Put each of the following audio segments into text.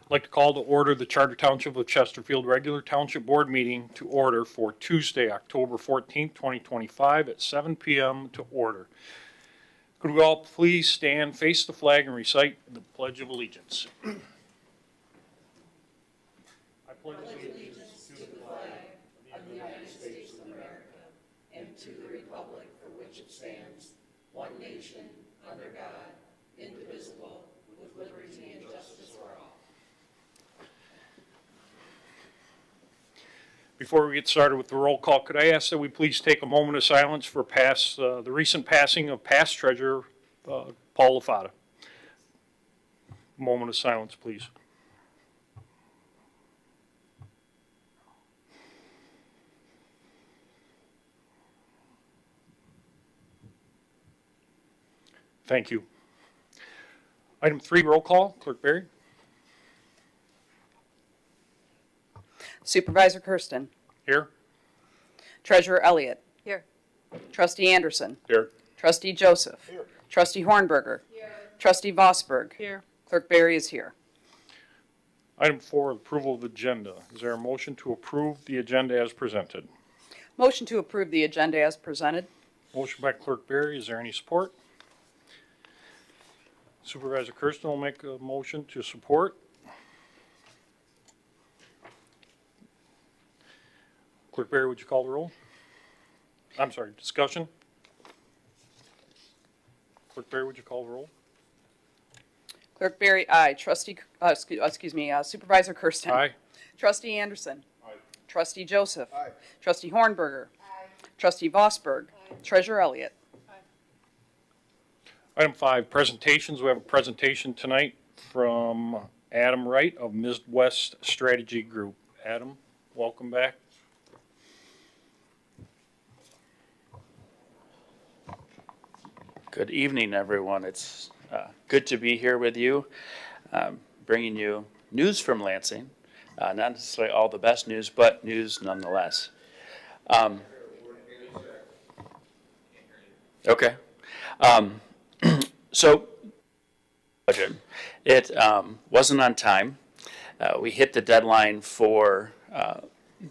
I'd like to call to order the Charter Township of Chesterfield regular Township Board meeting to order for Tuesday, October 14th, 2025 at 7 p.m. to order. Could we all please stand, face the flag, and recite the Pledge of Allegiance? I pledge allegiance to the flag of the United States of America and to the republic for which it stands, one nation, under God, indivisible, with liberty and justice for all. Before we get started with the roll call, could I ask that we please take a moment of silence for the recent passing of past treasurer Paul Lafata. Moment of silence, please. Thank you. Item 3, roll call. Clerk Berry. Supervisor Kersten. Here. Treasurer Elliott. Here. Trustee Anderson. Here. Trustee Joseph. Here. Trustee Hornberger. Here. Trustee Vosberg. Here. Clerk Berry is here. Item 4, approval of the agenda. Is there a motion to approve the agenda as presented? Motion to approve the agenda as presented. Motion by Clerk Berry. Is there any support? Supervisor Kersten will make a motion to support. Clerk Berry, would you call the roll? I'm sorry, discussion? Clerk Berry, would you call the roll? Clerk Berry, aye. Supervisor Kersten. Aye. Trustee Anderson. Aye. Trustee Joseph. Aye. Trustee Hornberger. Aye. Trustee Vosberg. Aye. Treasurer Elliott. Item 5, presentations. We have a presentation tonight from Adam Wright of Midwest Strategy Group. Adam, welcome back. Good evening, everyone. It's good to be here with you, bringing you news from Lansing. Not necessarily all the best news, but news nonetheless. Okay. So, budget. It wasn't on time. We hit the deadline for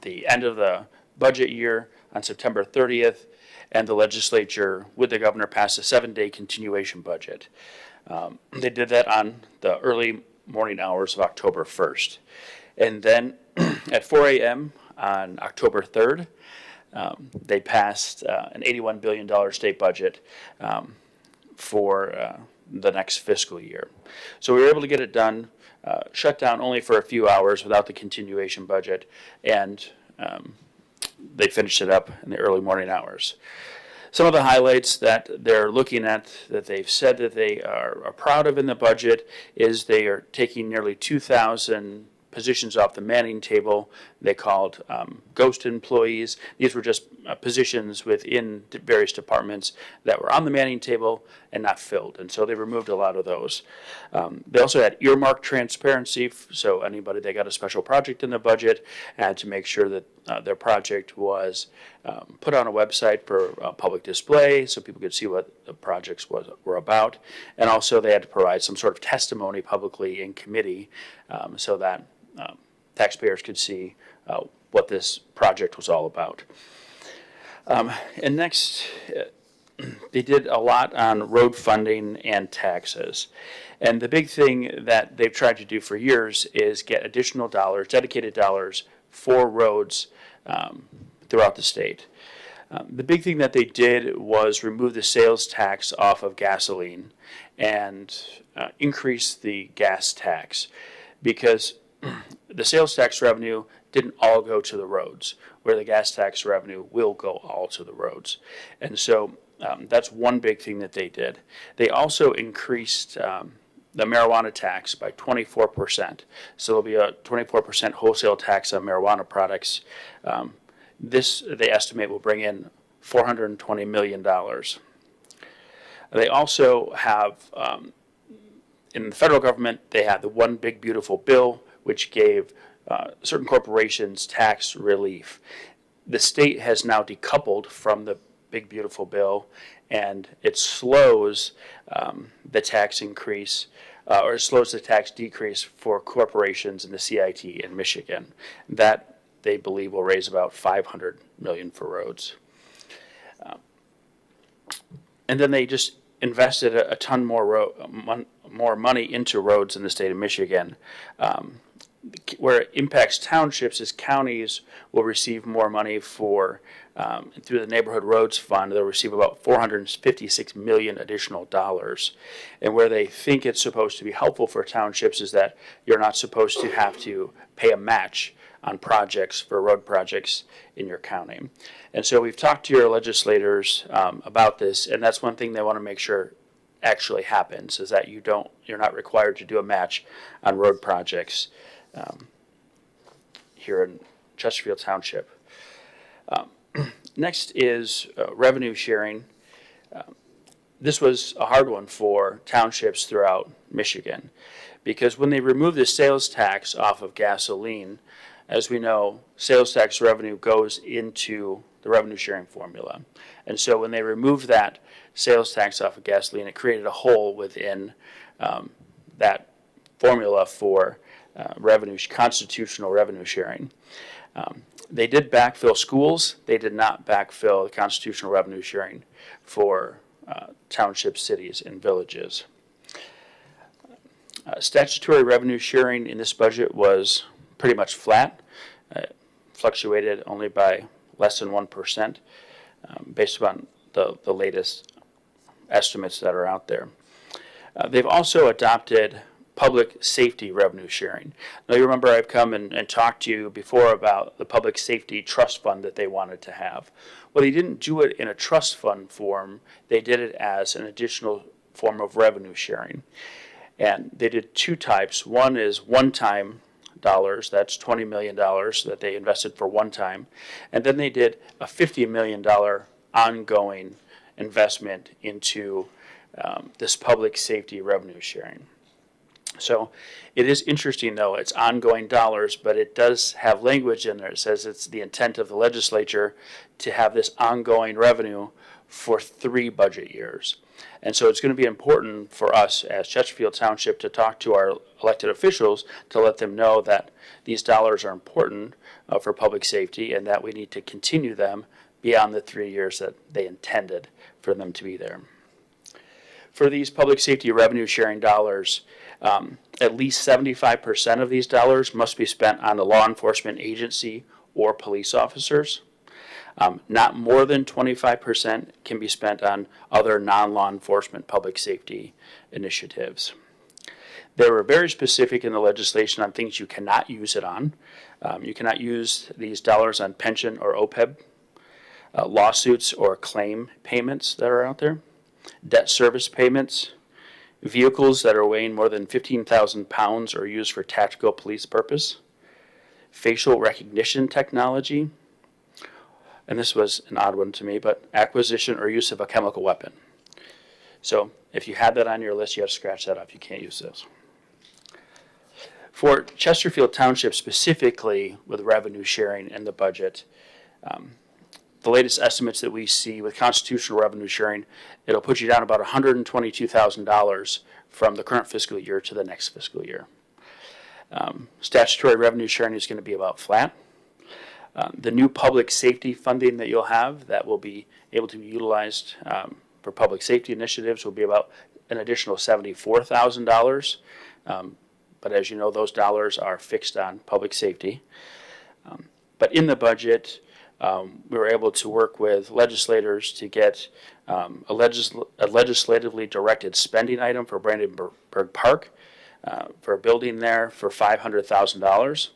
the end of the budget year on September 30th, and the legislature, with the governor, passed a 7-day continuation budget. They did that on the early morning hours of October 1st. And then at 4 a.m. on October 3rd, they passed an $81 billion state budget for the next fiscal year. So we were able to get it done, shut down only for a few hours without the continuation budget, and they finished it up in the early morning hours. Some of the highlights that they're looking at, that they've said that they are proud of in the budget, is they are taking nearly 2,000 positions off the manning table. They called ghost employees. These were just positions within various departments that were on the manning table and not filled, and so they removed a lot of those. They also had earmark transparency, so anybody that got a special project in the budget had to make sure that their project was put on a website for public display so people could see what the projects were about, and also they had to provide some sort of testimony publicly in committee so that taxpayers could see what this project was all about. And next, they did a lot on road funding and taxes. And the big thing that they've tried to do for years is get additional dollars, dedicated dollars, for roads throughout the state. The big thing that they did was remove the sales tax off of gasoline and increase the gas tax, because the sales tax revenue didn't all go to the roads, where the gas tax revenue will go all to the roads. And so that's one big thing that they did. They also increased the marijuana tax by 24%. So there'll be a 24% wholesale tax on marijuana products. This, they estimate, will bring in $420 million. They also have, in the federal government, they have the One Big Beautiful Bill, which gave certain corporations tax relief. The state has now decoupled from the Big Beautiful Bill, and it slows the tax increase or slows the tax decrease for corporations in the CIT in Michigan. That they believe will raise about $500 million for roads. And then they just invested a ton more more money into roads in the state of Michigan. Where it impacts townships is counties will receive more money for through the Neighborhood Roads Fund. They'll receive about $456 million additional dollars. And where they think it's supposed to be helpful for townships is that you're not supposed to have to pay a match on projects for road projects in your county. And so we've talked to your legislators about this, and that's one thing they want to make sure actually happens, is that you're not required to do a match on road projects here in Chesterfield Township. Next is revenue sharing. This was a hard one for townships throughout Michigan, because when they removed the sales tax off of gasoline, as we know, sales tax revenue goes into the revenue sharing formula. And so when they removed that sales tax off of gasoline, it created a hole within that formula for constitutional revenue sharing. They did backfill schools. They did not backfill the constitutional revenue sharing for townships, cities, and villages. Statutory revenue sharing in this budget was pretty much flat. Fluctuated only by less than 1% based upon the latest estimates that are out there. They've also adopted public safety revenue sharing. Now, you remember I've come and talked to you before about the public safety trust fund that they wanted to have. Well, they didn't do it in a trust fund form. They did it as an additional form of revenue sharing. And they did two types. One is one-time dollars, that's $20 million that they invested for one time. And then they did a $50 million ongoing investment into this public safety revenue sharing. So it is interesting, though, it's ongoing dollars, but it does have language in there. It says it's the intent of the legislature to have this ongoing revenue for 3 budget years. And so it's going to be important for us as Chesterfield Township to talk to our elected officials to let them know that these dollars are important for public safety and that we need to continue them beyond the 3 years that they intended for them to be there. For these public safety revenue sharing dollars, at least 75% of these dollars must be spent on a law enforcement agency or police officers. Not more than 25% can be spent on other non-law enforcement public safety initiatives. They were very specific in the legislation on things you cannot use it on. You cannot use these dollars on pension or OPEB, lawsuits or claim payments that are out there, debt service payments, vehicles that are weighing more than 15,000 pounds or used for tactical police purpose, facial recognition technology, and this was an odd one to me, but acquisition or use of a chemical weapon. So if you had that on your list, you have to scratch that off. You can't use those. For Chesterfield Township specifically with revenue sharing and the budget, the latest estimates that we see with constitutional revenue sharing, it'll put you down about $122,000 from the current fiscal year to the next fiscal year. Statutory revenue sharing is going to be about flat. The new public safety funding that you'll have that will be able to be utilized for public safety initiatives will be about an additional $74,000. But as you know, those dollars are fixed on public safety. But in the budget, we were able to work with legislators to get a legislatively directed spending item for Brandenburg Park for a building there for $500,000.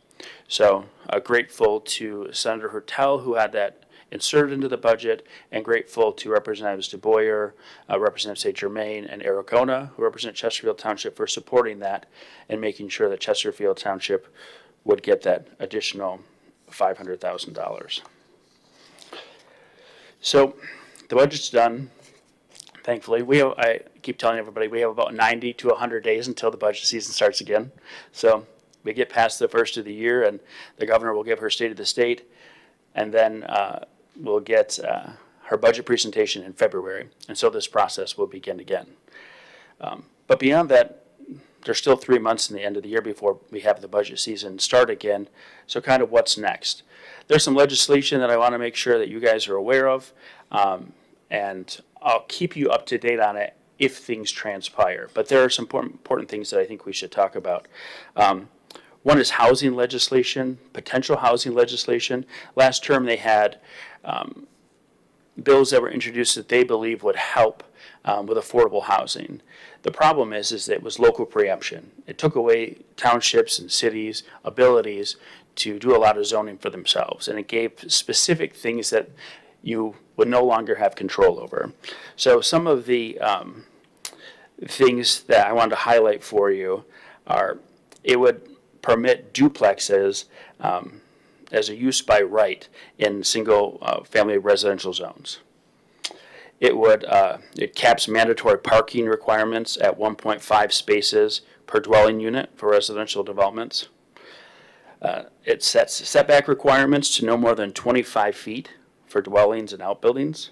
So grateful to Senator Hertel, who had that inserted into the budget, and grateful to Representatives DeBoyer, Representative St. Germain, and Aragona, who represent Chesterfield Township, for supporting that and making sure that Chesterfield Township would get that additional $500,000. So the budget's done, thankfully. I keep telling everybody we have about 90 to 100 days until the budget season starts again. So we get past the first of the year, and the governor will give her State of the State, and then we'll get her budget presentation in February. And so this process will begin again. But beyond that there's still 3 months in the end of the year before we have the budget season start again. So kind of what's next? There's some legislation that I want to make sure that you guys are aware of, and I'll keep you up to date on it if things transpire. But there are some important things that I think we should talk about. One is housing legislation, potential housing legislation. Last term they had bills that were introduced that they believe would help with affordable housing. The problem is that it was local preemption. It took away townships and cities' abilities to do a lot of zoning for themselves, and it gave specific things that you would no longer have control over. So some of the things that I wanted to highlight for you are, it would permit duplexes as a use by right in single family residential zones. It caps mandatory parking requirements at 1.5 spaces per dwelling unit for residential developments. It sets setback requirements to no more than 25 feet for dwellings and outbuildings.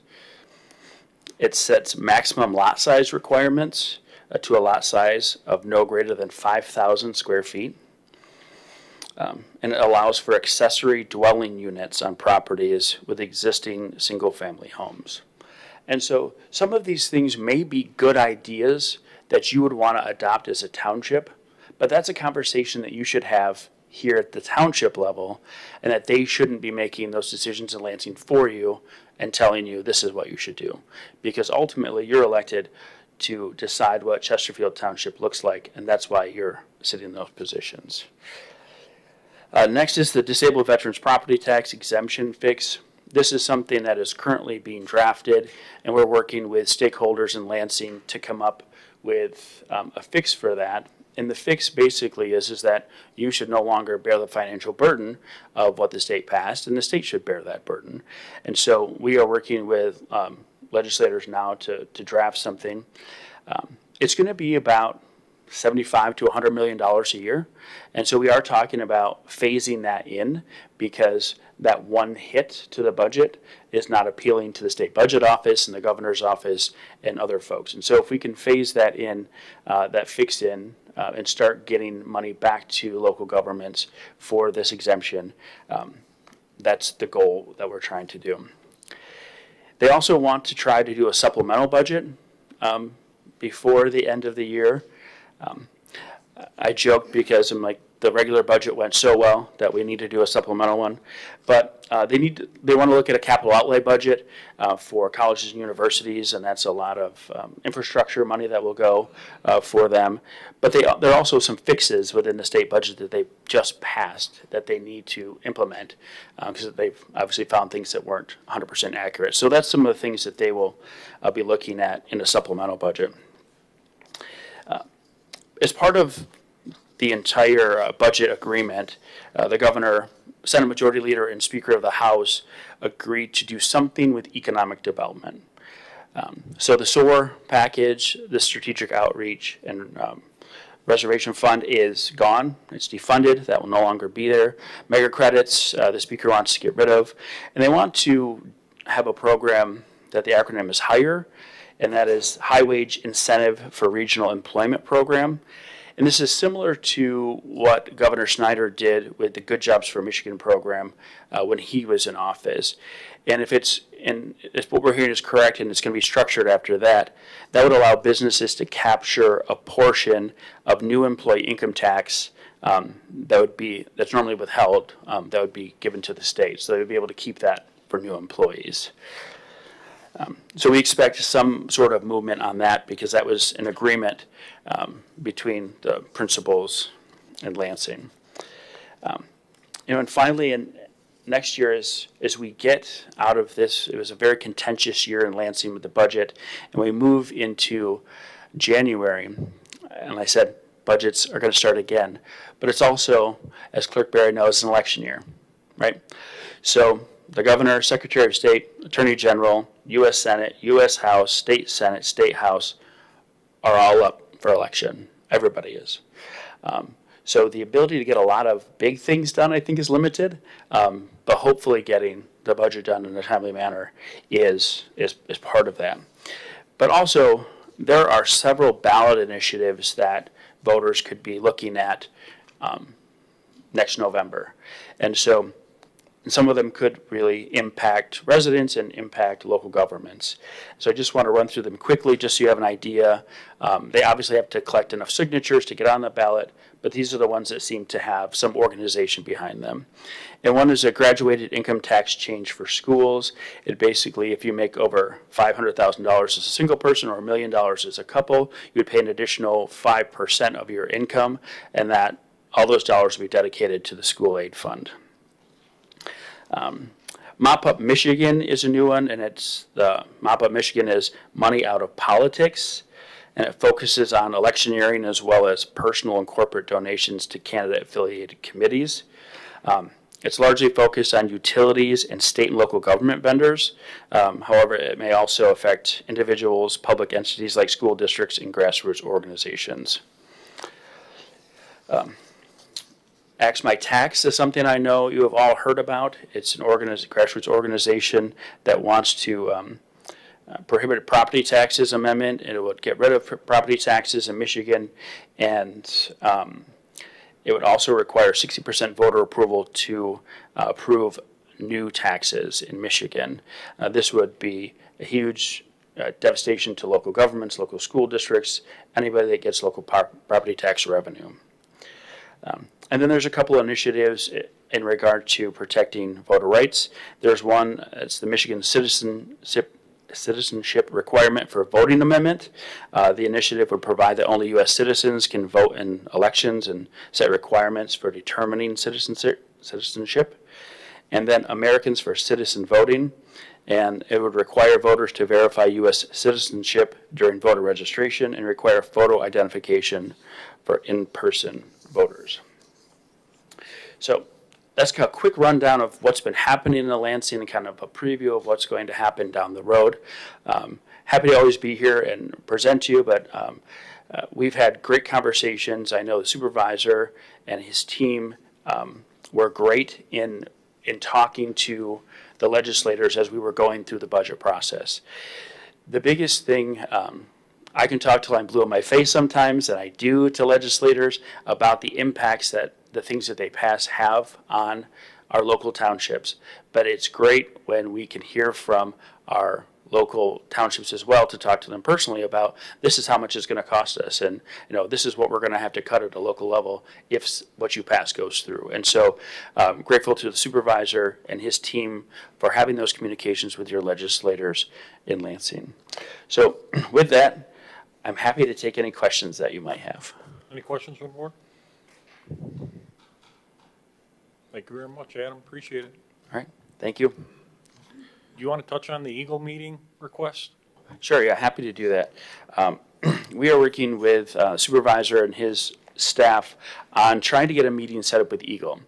It sets maximum lot size requirements to a lot size of no greater than 5,000 square feet. And it allows for accessory dwelling units on properties with existing single-family homes. And so some of these things may be good ideas that you would want to adopt as a township, but that's a conversation that you should have here at the township level, and that they shouldn't be making those decisions in Lansing for you and telling you this is what you should do. Because ultimately you're elected to decide what Chesterfield Township looks like, and that's why you're sitting in those positions. Next is the Disabled Veterans Property Tax Exemption Fix. This is something that is currently being drafted, and we're working with stakeholders in Lansing to come up with a fix for that. And the fix basically is that you should no longer bear the financial burden of what the state passed, and the state should bear that burden. And so we are working with legislators now to draft something. It's going to be about $75 to $100 million a year. And so we are talking about phasing that in, because that one hit to the budget is not appealing to the state budget office and the governor's office and other folks. And so if we can phase that in, that fix in, and start getting money back to local governments for this exemption, that's the goal that we're trying to do. They also want to try to do a supplemental budget before the end of the year. I joke because I'm like, the regular budget went so well that we need to do a supplemental one, but they want to look at a capital outlay budget for colleges and universities, and that's a lot of infrastructure money that will go for them. But there are also some fixes within the state budget that they just passed that they need to implement, because they've obviously found things that weren't 100% accurate. So that's some of the things that they will be looking at in a supplemental budget. As part of the entire budget agreement, the governor, Senate Majority Leader, and Speaker of the House agreed to do something with economic development. So the SOAR package, the strategic outreach, and reservation fund is gone. It's defunded. That will no longer be there. Mega credits, the Speaker wants to get rid of. And they want to have a program that the acronym is HIRE, and that is High Wage Incentive for Regional Employment Program. And this is similar to what Governor Snyder did with the Good Jobs for Michigan program when he was in office. And if what we're hearing is correct, and it's going to be structured after that, that would allow businesses to capture a portion of new employee income tax that's normally withheld, that would be given to the state. So they would be able to keep that for new employees. So we expect some sort of movement on that, because that was an agreement between the principals and Lansing. And finally, next year, as we get out of this, it was a very contentious year in Lansing with the budget, and we move into January, and I said budgets are going to start again. But it's also, as Clerk Barry knows, an election year, right? So the governor, Secretary of State, Attorney General, U.S. Senate, U.S. House, State Senate, State House are all up for election. Everybody is. So the ability to get a lot of big things done, I think, is limited. But hopefully getting the budget done in a timely manner is part of that. But also, there are several ballot initiatives that voters could be looking at next November. And so some of them could really impact residents and impact local governments. So I just want to run through them quickly just so you have an idea. They obviously have to collect enough signatures to get on the ballot, but these are the ones that seem to have some organization behind them. And one is a graduated income tax change for schools. It basically, if you make over $500,000 as a single person or $1 million as a couple, you would pay an additional 5% of your income, and that all those dollars will be dedicated to the school aid fund. Mop Up Michigan is a new one, and it's the Mop Up Michigan is money out of politics, and it focuses on electioneering as well as personal and corporate donations to candidate-affiliated committees. It's largely focused on utilities and state and local government vendors. However, it may also affect individuals, public entities like school districts, and grassroots organizations. Axe My Tax is something I know you have all heard about. It's an grassroots organization that wants to prohibit property taxes amendment, and it would get rid of property taxes in Michigan, and it would also require 60% voter approval to approve new taxes in Michigan. This would be a huge devastation to local governments, local school districts, anybody that gets local property tax revenue. And then there's a couple of initiatives in regard to protecting voter rights. There's one, it's the Michigan Citizenship Requirement for Voting Amendment. The initiative would provide that only U.S. citizens can vote in elections and set requirements for determining citizenship. And then Americans for Citizen Voting, and it would require voters to verify U.S. citizenship during voter registration and require photo identification for in-person voters. So that's kind of a quick rundown of what's been happening in Lansing and kind of a preview of what's going to happen down the road. Happy to always be here and present to you, but we've had great conversations. I know the supervisor and his team were great in talking to the legislators as we were going through the budget process. The biggest thing, I can talk till I'm blue in my face sometimes, and I do to legislators about the impacts that the things that they pass have on our local townships. But it's great when we can hear from our local townships as well to talk to them personally about this is how much it's going to cost us, and this is what we're going to have to cut at a local level if what you pass goes through. And so grateful to the supervisor and his team for having those communications with your legislators in Lansing. So with that, I'm happy to take any questions that you might have. Any questions from the board? Thank you very much, Adam. Appreciate it. All right, thank you. Do you want to touch on the Eagle meeting request? Sure, yeah, happy to do that. We are working with supervisor and his staff on trying to get a meeting set up with Eagle.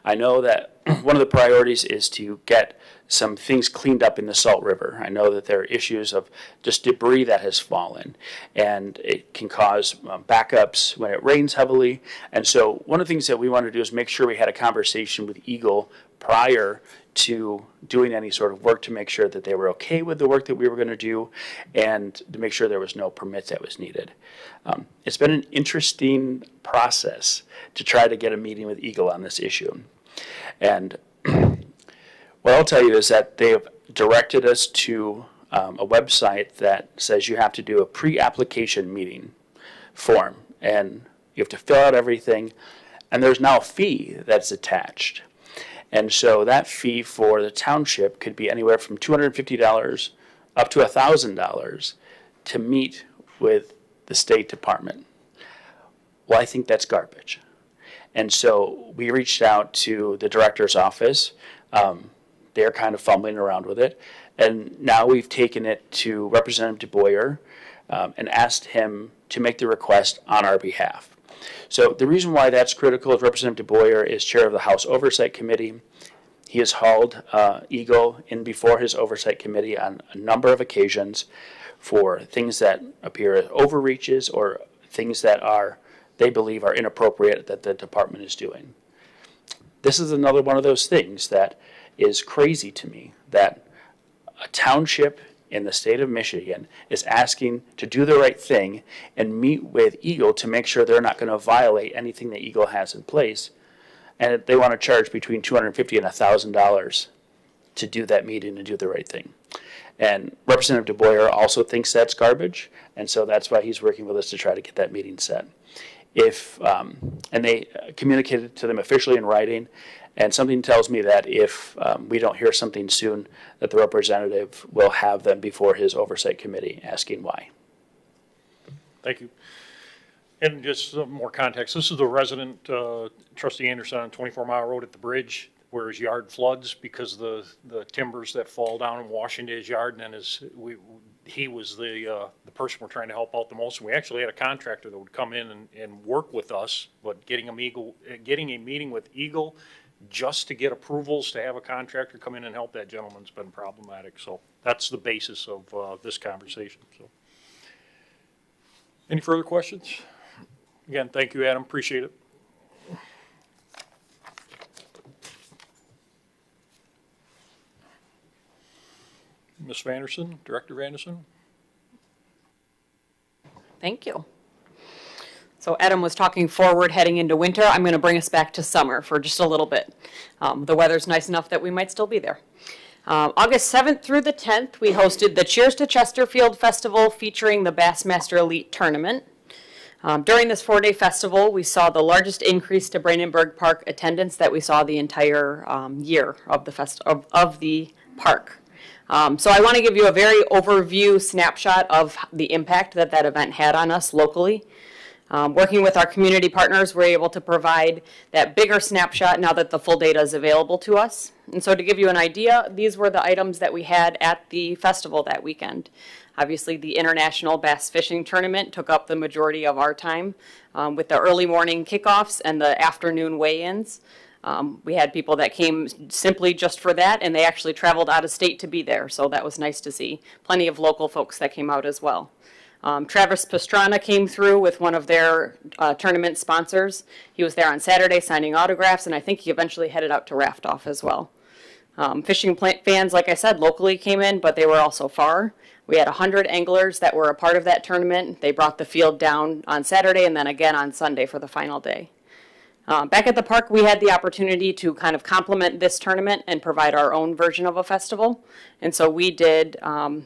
I know that one of the priorities is to get some things cleaned up in the Salt River. I know that there are issues of just debris that has fallen, and it can cause backups when it rains heavily. And so one of the things that we wanted to do is make sure we had a conversation with Eagle prior to doing any sort of work to make sure that they were okay with the work that we were going to do and to make sure there was no permit that was needed. It's been an interesting process to try to get a meeting with Eagle on this issue. And what I'll tell you is that they have directed us to a website that says you have to do a pre-application meeting form, and you have to fill out everything, and there's now a fee that's attached. And so that fee for the township could be anywhere from $250 up to $1,000 to meet with the State Department. Well, I think that's garbage. And so we reached out to the director's office. They're kind of fumbling around with it. And now we've taken it to Representative DeBoyer and asked him to make the request on our behalf. So the reason why that's critical is Representative DeBoyer is chair of the House Oversight Committee. He has hauled Eagle in before his Oversight Committee on a number of occasions for things that appear as overreaches or things that they believe are inappropriate that the department is doing. This is another one of those things that is crazy to me, that a township in the state of Michigan is asking to do the right thing and meet with Eagle to make sure they're not going to violate anything that Eagle has in place. And they want to charge between $250 and $1,000 to do that meeting and do the right thing. And Representative DeBoyer also thinks that's garbage, and so that's why he's working with us to try to get that meeting set. And they communicated to them officially in writing, and something tells me that if we don't hear something soon, that the representative will have them before his oversight committee asking why. Thank you. And just some more context, this is the resident, Trustee Anderson, on 24 Mile Road at the bridge, where his yard floods because the timbers that fall down and wash into his yard, and then he was the person we're trying to help out the most. And we actually had a contractor that would come in and work with us, but getting a meeting with Eagle just to get approvals to have a contractor come in and help that gentleman's been problematic. So that's the basis of this conversation. So, any further questions? Again, thank you, Adam. Appreciate it. Ms. Vanderson, Director Vanderson. Thank you. So Adam was talking forward heading into winter. I'm going to bring us back to summer for just a little bit. The weather's nice enough that we might still be there. August 7th through the 10th, we hosted the Cheers to Chesterfield Festival featuring the Bassmaster Elite Tournament. During this 4-day festival, we saw the largest increase to Brandenburg Park attendance that we saw the entire year of the park. So I want to give you a very overview snapshot of the impact that event had on us locally. Working with our community partners, we're able to provide that bigger snapshot now that the full data is available to us. And so to give you an idea, these were the items that we had at the festival that weekend. Obviously, the International Bass Fishing Tournament took up the majority of our time with the early morning kickoffs and the afternoon weigh-ins. We had people that came simply just for that, and they actually traveled out of state to be there, so that was nice to see. Plenty of local folks that came out as well. Travis Pastrana came through with one of their tournament sponsors. He was there on Saturday signing autographs, and I think he eventually headed out to Raft Off as well. Fishing fans, like I said, locally came in, but they were also far. We had 100 anglers that were a part of that tournament. They brought the field down on Saturday and then again on Sunday for the final day. Back at the park, we had the opportunity to kind of complement this tournament and provide our own version of a festival. And so we did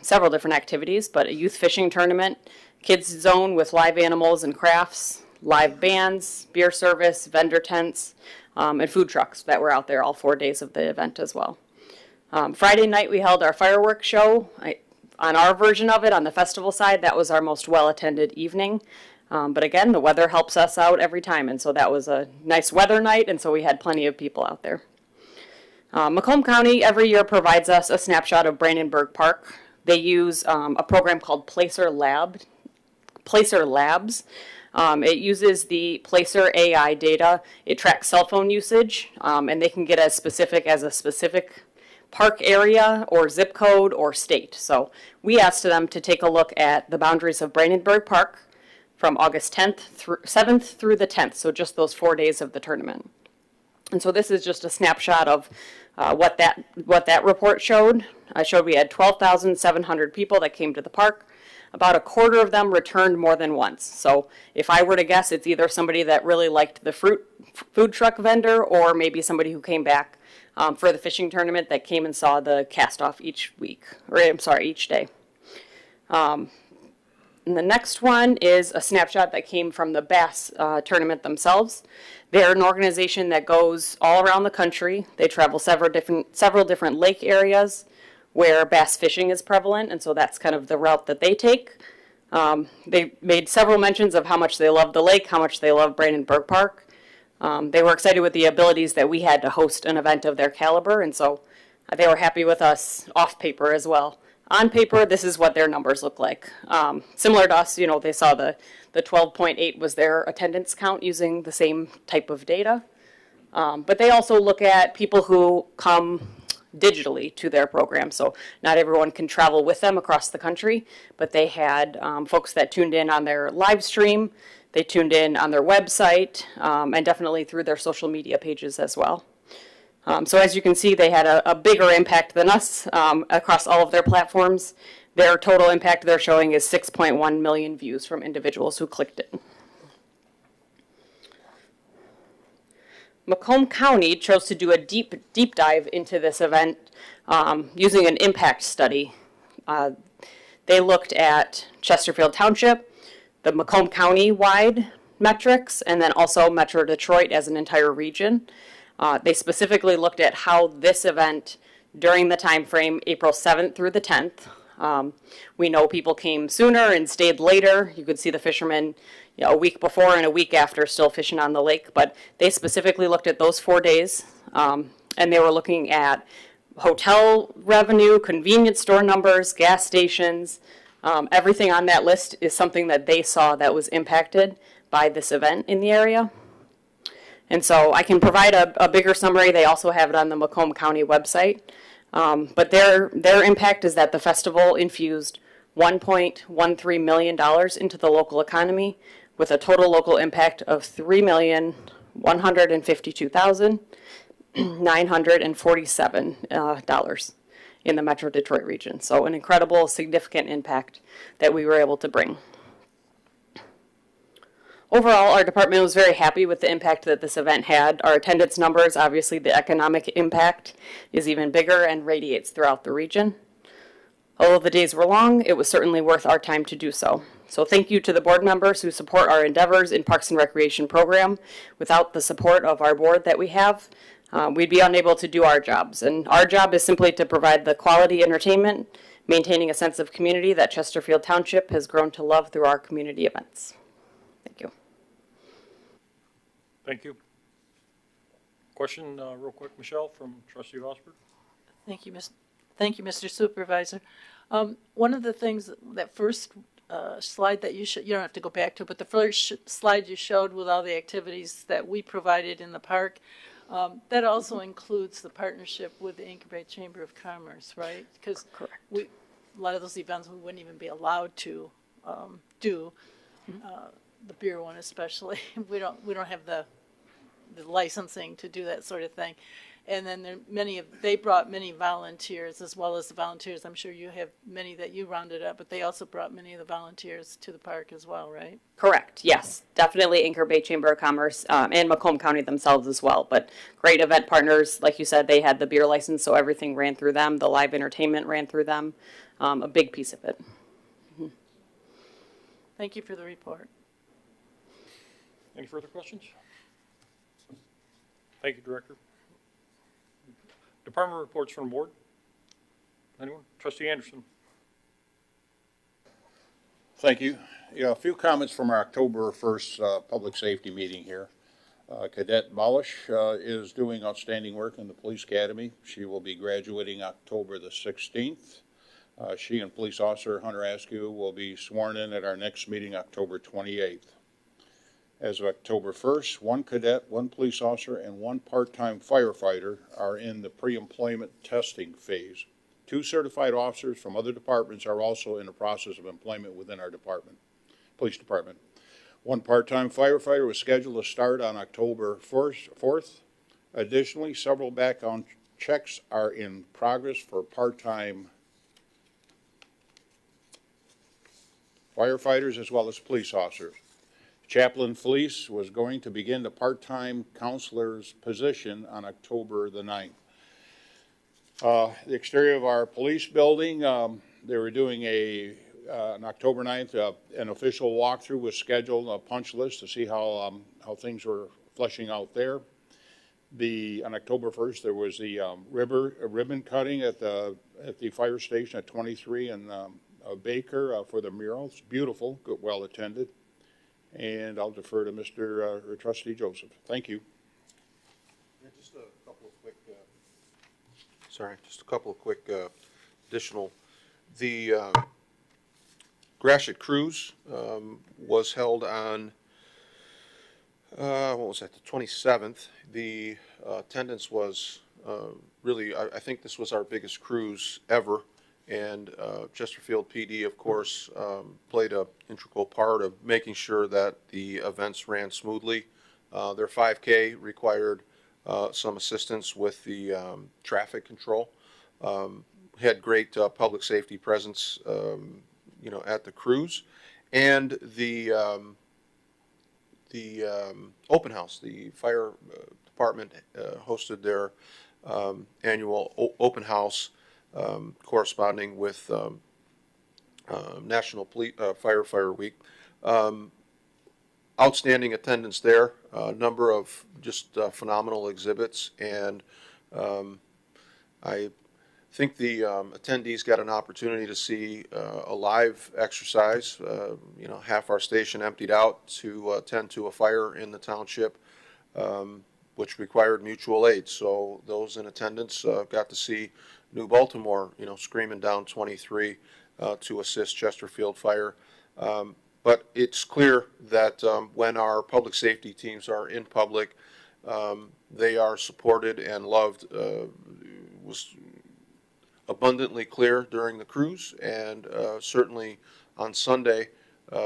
several different activities, but a youth fishing tournament, kids zone with live animals and crafts, live bands, beer service, vendor tents, and food trucks that were out there all 4 days of the event as well. Friday night, we held our fireworks show. On our version of it, on the festival side, that was our most well-attended evening. But again, the weather helps us out every time, and so that was a nice weather night, and so we had plenty of people out there. Macomb County every year provides us a snapshot of Brandenburg Park. They use a program called Placer Labs. It uses the Placer AI data. It tracks cell phone usage, and they can get as specific as a specific park area or zip code or state. So we asked them to take a look at the boundaries of Brandenburg Park from August 7th through the 10th, so just those 4 days of the tournament. And so this is just a snapshot of what that report showed. I showed we had 12,700 people that came to the park. About a quarter of them returned more than once. So if I were to guess, it's either somebody that really liked the food truck vendor or maybe somebody who came back for the fishing tournament that came and saw the cast-off each day. And the next one is a snapshot that came from the bass tournament themselves. They're an organization that goes all around the country. They travel several different lake areas where bass fishing is prevalent, and so that's kind of the route that they take. They made several mentions of how much they love the lake, how much they love Brandenburg Park. They were excited with the abilities that we had to host an event of their caliber, and so they were happy with us off paper as well. On paper, this is what their numbers look like. Similar to us, they saw the 12.8 was their attendance count using the same type of data. But they also look at people who come digitally to their program. So not everyone can travel with them across the country, but they had folks that tuned in on their live stream, they tuned in on their website, and definitely through their social media pages as well. So as you can see, they had a bigger impact than us across all of their platforms. Their total impact they're showing is 6.1 million views from individuals who clicked it. Macomb County chose to do a deep dive into this event using an impact study. They looked at Chesterfield Township, the Macomb County-wide metrics, and then also Metro Detroit as an entire region. They specifically looked at how this event during the time frame April 7th through the 10th. We know people came sooner and stayed later. You could see the fishermen a week before and a week after still fishing on the lake, but they specifically looked at those 4 days, and they were looking at hotel revenue, convenience store numbers, gas stations. Everything on that list is something that they saw that was impacted by this event in the area. And so I can provide a bigger summary. They also have it on the Macomb County website. But their impact is that the festival infused $1.13 million into the local economy, with a total local impact of $3,152,947 in the Metro Detroit region. So an incredible, significant impact that we were able to bring. Overall, our department was very happy with the impact that this event had. Our attendance numbers, obviously the economic impact is even bigger and radiates throughout the region. Although the days were long, it was certainly worth our time to do so. So thank you to the board members who support our endeavors in Parks and Recreation program. Without the support of our board that we have, we'd be unable to do our jobs. And our job is simply to provide the quality entertainment, maintaining a sense of community that Chesterfield Township has grown to love through our community events. Thank you. Thank you. Question, real quick, Michelle, from Trustee Vosper. Thank you, Mr. Supervisor. One of the things, that first slide that you don't have to go back to, but the first slide you showed with all the activities that we provided in the park, that also includes the partnership with the Anchor Bay Chamber of Commerce, right? Because a lot of those events we wouldn't even be allowed to do. The beer one especially. We don't have the licensing to do that sort of thing. And then they brought many volunteers, as well as the volunteers. I'm sure you have many that you rounded up, but they also brought many of the volunteers to the park as well, right? Correct, yes. Definitely Anchor Bay Chamber of Commerce and Macomb County themselves as well. But great event partners, like you said, they had the beer license, so everything ran through them. The live entertainment ran through them, a big piece of it. Thank you for the report. Any further questions? Thank you, Director. Department reports from the board. Anyone? Trustee Anderson. Thank you. Yeah, a few comments from our October 1st public safety meeting here. Cadet Balish is doing outstanding work in the police academy. She will be graduating October the 16th. She and police officer Hunter Askew will be sworn in at our next meeting October 28th. As of October 1st, one cadet, one police officer, and one part-time firefighter are in the pre-employment testing phase. 2 certified officers from other departments are also in the process of employment within our department, police department. One part-time firefighter was scheduled to start on October 4th. Additionally, several background checks are in progress for part-time firefighters as well as police officers. Chaplain Felice was going to begin the part-time counselor's position on October the 9th. The exterior of our police building, they were doing on October 9th, an official walkthrough was scheduled, a punch list to see how things were fleshing out there. On October 1st, there was the ribbon cutting at the fire station at 23 and Baker for the murals. Beautiful, good, well attended. And I'll defer to Mr. Trustee Joseph. Thank you. Yeah, just a couple of quick additional. The Gratiot Cruise was held on, what was that, the 27th. The attendance was really, I think this was our biggest cruise ever. And Chesterfield PD, of course, played an integral part of making sure that the events ran smoothly. Their 5K required some assistance with the traffic control. had great public safety presence, at the cruise, and the open house. The fire department hosted their annual open house, corresponding with National Firefighter Week. Outstanding attendance there, a number of just phenomenal exhibits, and I think the attendees got an opportunity to see a live exercise. Half our station emptied out to attend to a fire in the township, which required mutual aid. So those in attendance got to see New Baltimore, screaming down 23 to assist Chesterfield Fire. But it's clear that when our public safety teams are in public, they are supported and loved. Was abundantly clear during the cruise, and certainly on Sunday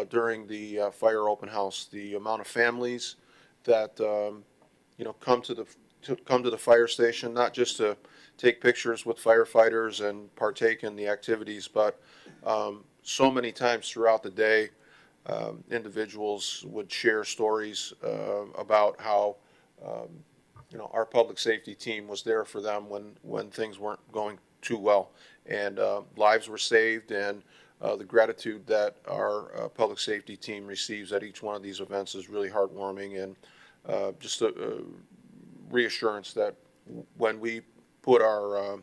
during the fire open house. The amount of families that come to the fire station, not just to take pictures with firefighters and partake in the activities, but so many times throughout the day. Individuals would share stories about how our public safety team was there for them when things weren't going too well, and lives were saved, and the gratitude that our public safety team receives at each one of these events is really heartwarming, and just a reassurance that when we put our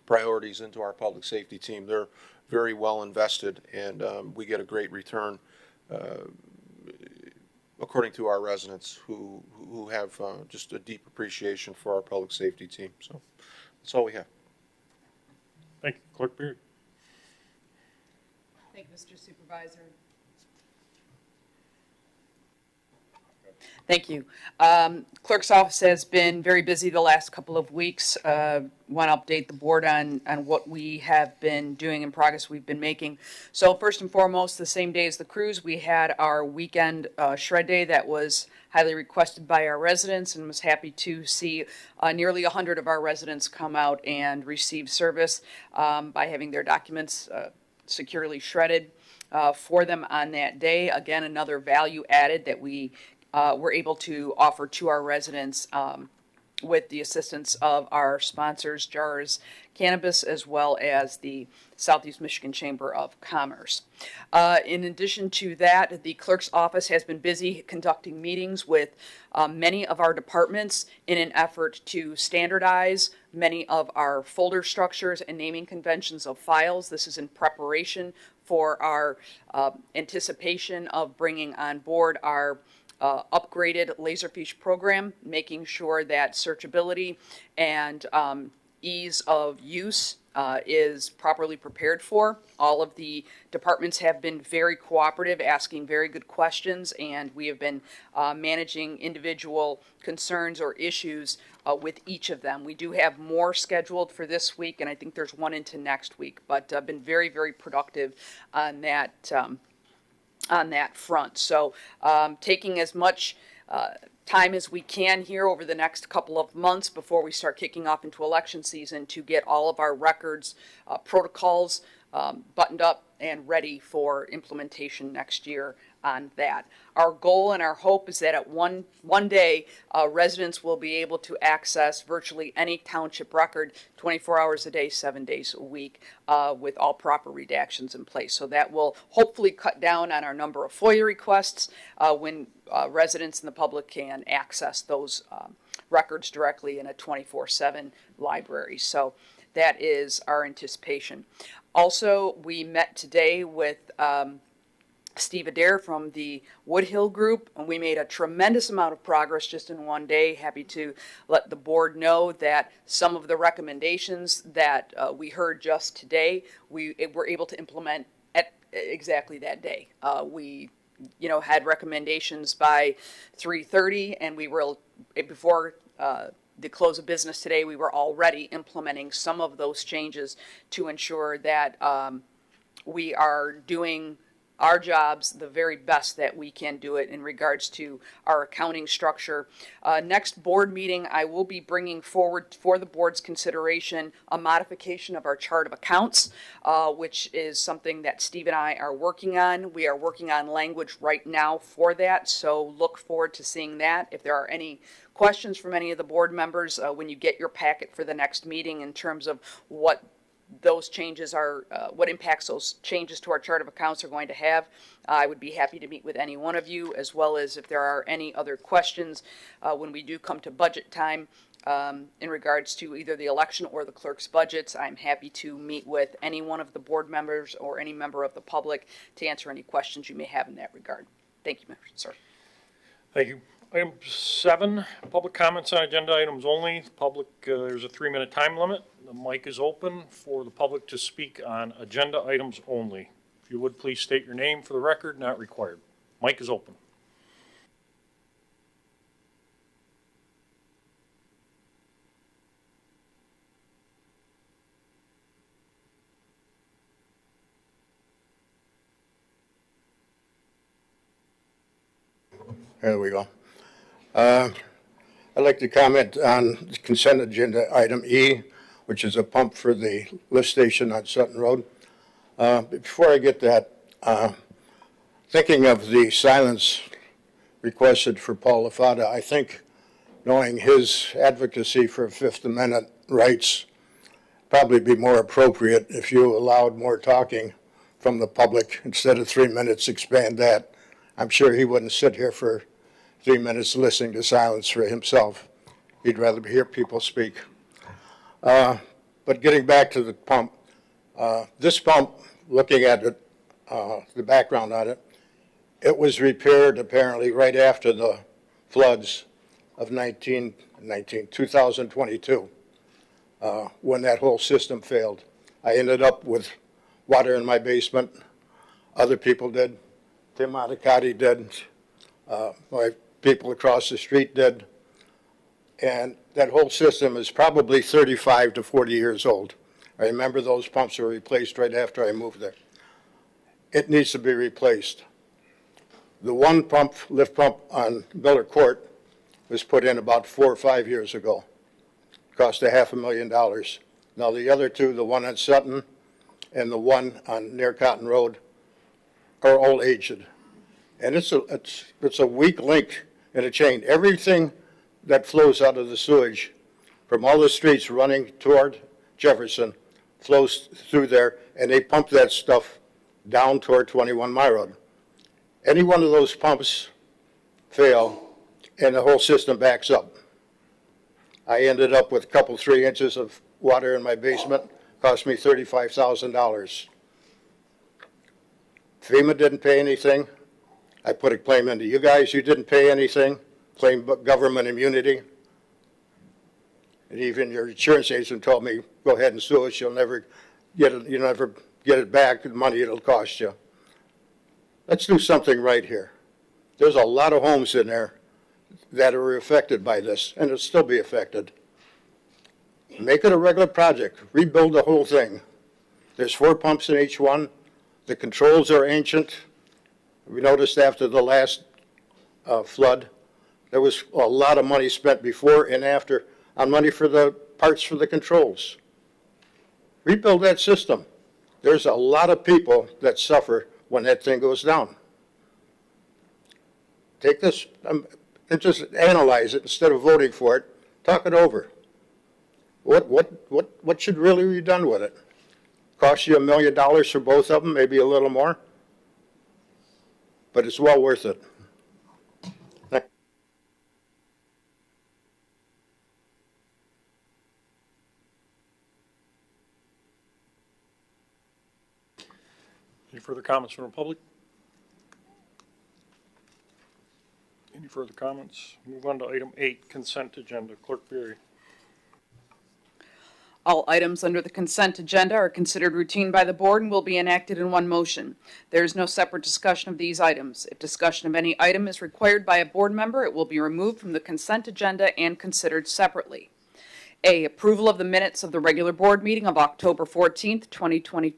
priorities into our public safety team, they're very well invested, and we get a great return according to our residents who have just a deep appreciation for our public safety team. So that's all we have. Thank you. Clerk Beard. Thank you, Mr. Supervisor. Thank you. Clerk's office has been very busy the last couple of weeks. Want to update the board on what we have been doing and progress we've been making. So first and foremost, the same day as the cruise, we had our weekend shred day that was highly requested by our residents, and was happy to see nearly 100 of our residents come out and receive service by having their documents securely shredded for them on that day. Again, another value added that we were able to offer to our residents with the assistance of our sponsors, JARS Cannabis, as well as the Southeast Michigan Chamber of Commerce. In addition to that, the clerk's office has been busy conducting meetings with many of our departments in an effort to standardize many of our folder structures and naming conventions of files. This is in preparation for our anticipation of bringing on board our upgraded Laserfiche program, making sure that searchability and ease of use is properly prepared for. All of the departments have been very cooperative, asking very good questions, and we have been managing individual concerns or issues with each of them. We do have more scheduled for this week, and I think there's one into next week, but been very, very productive on that front. So taking as much time as we can here over the next couple of months before we start kicking off into election season to get all of our records, protocols buttoned up and ready for implementation next year on that. Our goal and our hope is that at one day, residents will be able to access virtually any township record 24 hours a day, 7 days a week, with all proper redactions in place. So that will hopefully cut down on our number of FOIA requests when residents and the public can access those records directly in a 24/7 library. So that is our anticipation. Also, we met today with Steve Adair from the Woodhill Group, and we made a tremendous amount of progress just in one day. Happy to let the board know that some of the recommendations that we heard just today, we were able to implement at exactly that day. We had recommendations by 3:30, and we were, before the close of business today, we were already implementing some of those changes to ensure that we are doing our jobs the very best that we can do it in regards to our accounting structure. Next board meeting, I will be bringing forward for the board's consideration a modification of our chart of accounts, which is something that Steve and I are working on. We are working on language right now for that, so look forward to seeing that. If there are any questions from any of the board members when you get your packet for the next meeting in terms of what those changes are, what impacts those changes to our chart of accounts are going to have, I would be happy to meet with any one of you, as well as if there are any other questions when we do come to budget time in regards to either the election or the clerk's budgets. I'm happy to meet with any one of the board members or any member of the public to answer any questions you may have in that regard. Thank you, sir. Thank you. Item 7, public comments on agenda items only. Public, there's a 3-minute time limit. The mic is open for the public to speak on agenda items only. If you would, please state your name for the record, not required. Mic is open. There we go. I'd like to comment on the consent agenda item E, which is a pump for the lift station on Sutton Road. Before I get that, thinking of the silence requested for Paul Lafata, I think knowing his advocacy for Fifth Amendment rights, probably be more appropriate if you allowed more talking from the public instead of 3 minutes, expand that. I'm sure he wouldn't sit here for 3 minutes listening to silence for himself. He'd rather hear people speak. But getting back to the pump, this pump, looking at it, the background on it, it was repaired apparently right after the floods of 2022, when that whole system failed. I ended up with water in my basement. Other people did. Tim Monicati did. My people across the street did. And that whole system is probably 35 to 40 years old. I remember those pumps were replaced right after I moved there. It needs to be replaced. The one pump, lift pump on Miller Court was put in about 4 or 5 years ago. It cost $500,000. Now the other two, the one on Sutton and the one on near Cotton Road, are all aged. And it's a weak link in a chain. Everything that flows out of the sewage from all the streets running toward Jefferson flows through there, and they pump that stuff down toward 21 Mile Road. Any one of those pumps fail, and the whole system backs up. I ended up with a couple, 3 inches of water in my basement. Cost me $35,000. FEMA didn't pay anything. I put a claim into you guys. You didn't pay anything. Claim government immunity. And even your insurance agent told me, go ahead and sue us. You'll never get it back. The money it'll cost you. Let's do something right here. There's a lot of homes in there that are affected by this, and it'll still be affected. Make it a regular project. Rebuild the whole thing. There's 4 pumps in each one. The controls are ancient. We noticed after the last flood, there was a lot of money spent before and after on money for the parts for the controls. Rebuild that system. There's a lot of people that suffer when that thing goes down. Take this and just analyze it instead of voting for it. Talk it over. What should really be done with it? Cost you $1 million for both of them, maybe a little more, but it's well worth it. Any further comments from the public? Any further comments? Move on to item 8, consent agenda. Clerk Berry. All items under the consent agenda are considered routine by the board and will be enacted in one motion. There is no separate discussion of these items. If discussion of any item is required by a board member, it will be removed from the consent agenda and considered separately. A, approval of the minutes of the regular board meeting of October 14th, 2020.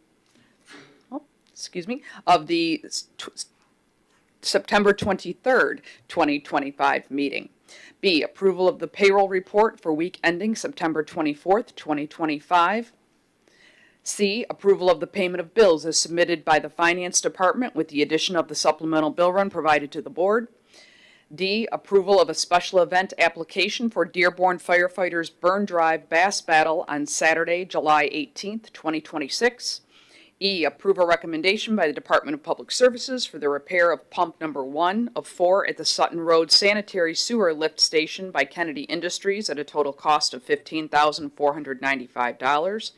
of the September 23rd, 2025 meeting. B, approval of the payroll report for week ending September 24th, 2025. C, approval of the payment of bills as submitted by the Finance Department with the addition of the supplemental bill run provided to the board. D, approval of a special event application for Dearborn Firefighters Burn Drive Bass Battle on Saturday, July 18th, 2026. E, approve a recommendation by the Department of Public Services for the repair of pump number 1 of 4 at the Sutton Road Sanitary Sewer Lift Station by Kennedy Industries at a total cost of $15,495.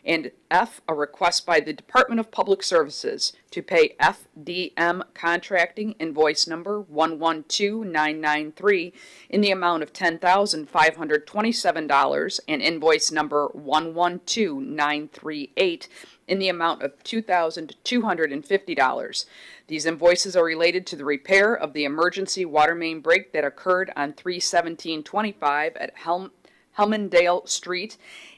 And F, a request by the Department of Public Services to pay FDM Contracting invoice number 112993 in the amount of $10,527 and invoice number 112938 in the amount of $2,250. These invoices are related to the repair of the emergency water main break that occurred on 3/17/25 at Helmandale Street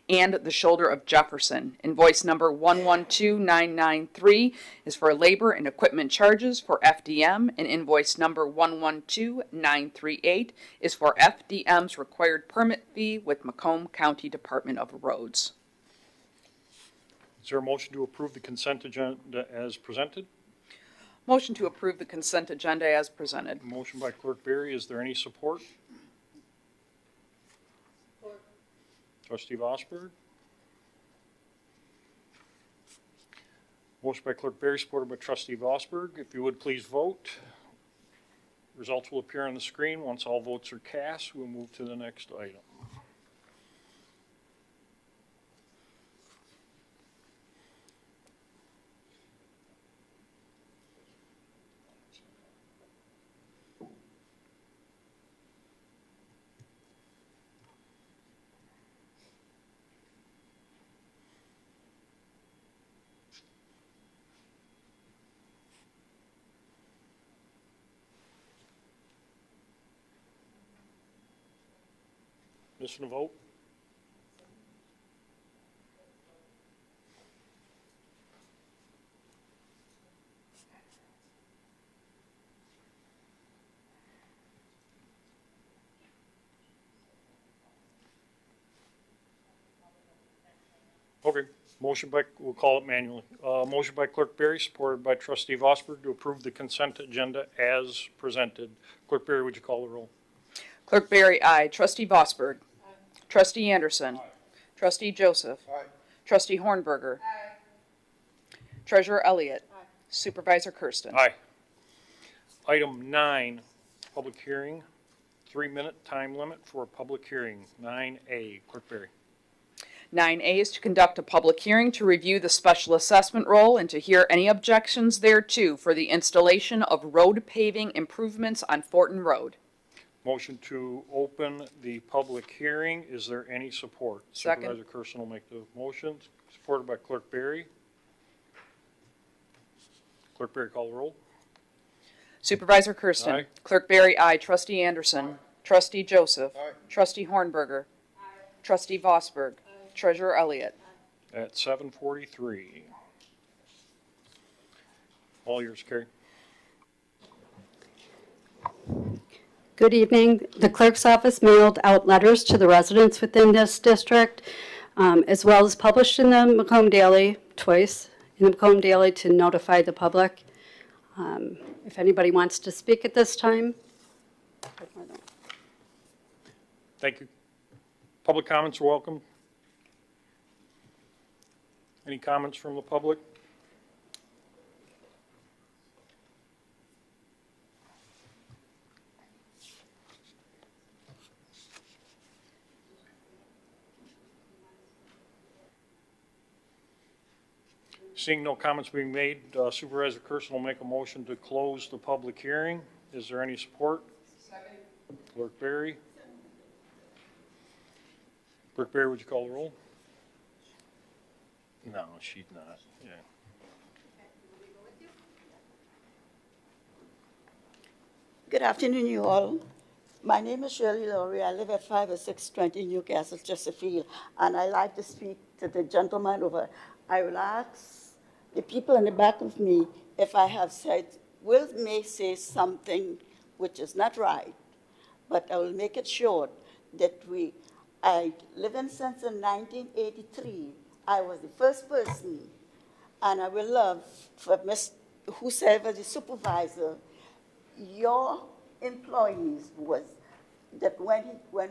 and the shoulder of Jefferson. Invoice number 112993 is for labor and equipment charges for FDM, and invoice number 112938 is for FDM's required permit fee with Macomb County Department of Roads. Is there a motion to approve the consent agenda as presented? Motion to approve the consent agenda as presented. Motion by Clerk Berry. Is there any support? Trustee Vosberg. Motion by Clerk Berry, supported by Trustee Vosberg. If you would please vote. Results will appear on the screen. Once all votes are cast, we'll move to the next item. Missing a vote? Okay, motion by, we'll call it manually. Motion by Clerk Berry, supported by Trustee Vosberg to approve the consent agenda as presented. Clerk Berry, would you call the roll? Clerk Berry, aye. Trustee Vosberg. Trustee Anderson. Aye. Trustee Joseph. Aye. Trustee Hornberger. Aye. Treasurer Elliott. Aye. Supervisor Kersten. Aye. Item 9, public hearing. 3-minute time limit for a public hearing. 9A. Clerk Berry. 9A is to conduct a public hearing to review the special assessment roll and to hear any objections thereto for the installation of road paving improvements on Fortin Road. Motion to open the public hearing. Is there any support? Second. Supervisor Kersten will make the motion, supported by Clerk Berry. Clerk Berry, call the roll. Supervisor Kersten. Aye. Clerk Berry, aye. Trustee Anderson. Aye. Trustee Joseph. Aye. Trustee Hornberger. Aye. Trustee Vosberg. Aye. Treasurer Elliott. Aye. At 7:43. All yours, Carrie. Good evening. The clerk's office mailed out letters to the residents within this district, as well as published in the Macomb Daily twice, in the Macomb Daily to notify the public. If anybody wants to speak at this time. Thank you. Public comments are welcome. Any comments from the public? Seeing no comments being made, Supervisor Kersten will make a motion to close the public hearing. Is there any support? Second. Clerk Berry. Clerk Berry, would you call the roll? No, she's not. Yeah. Good afternoon, you all. My name is Shirley Lowry. I live at 50620 Newcastle, Chesterfield, and I'd like to speak to the gentleman over. I will ask the people in the back of me, if I have said, Will may say something which is not right, but I will make it short that I live in since in 1983. I was the first person, and I will love for who served as the supervisor, your employees was that when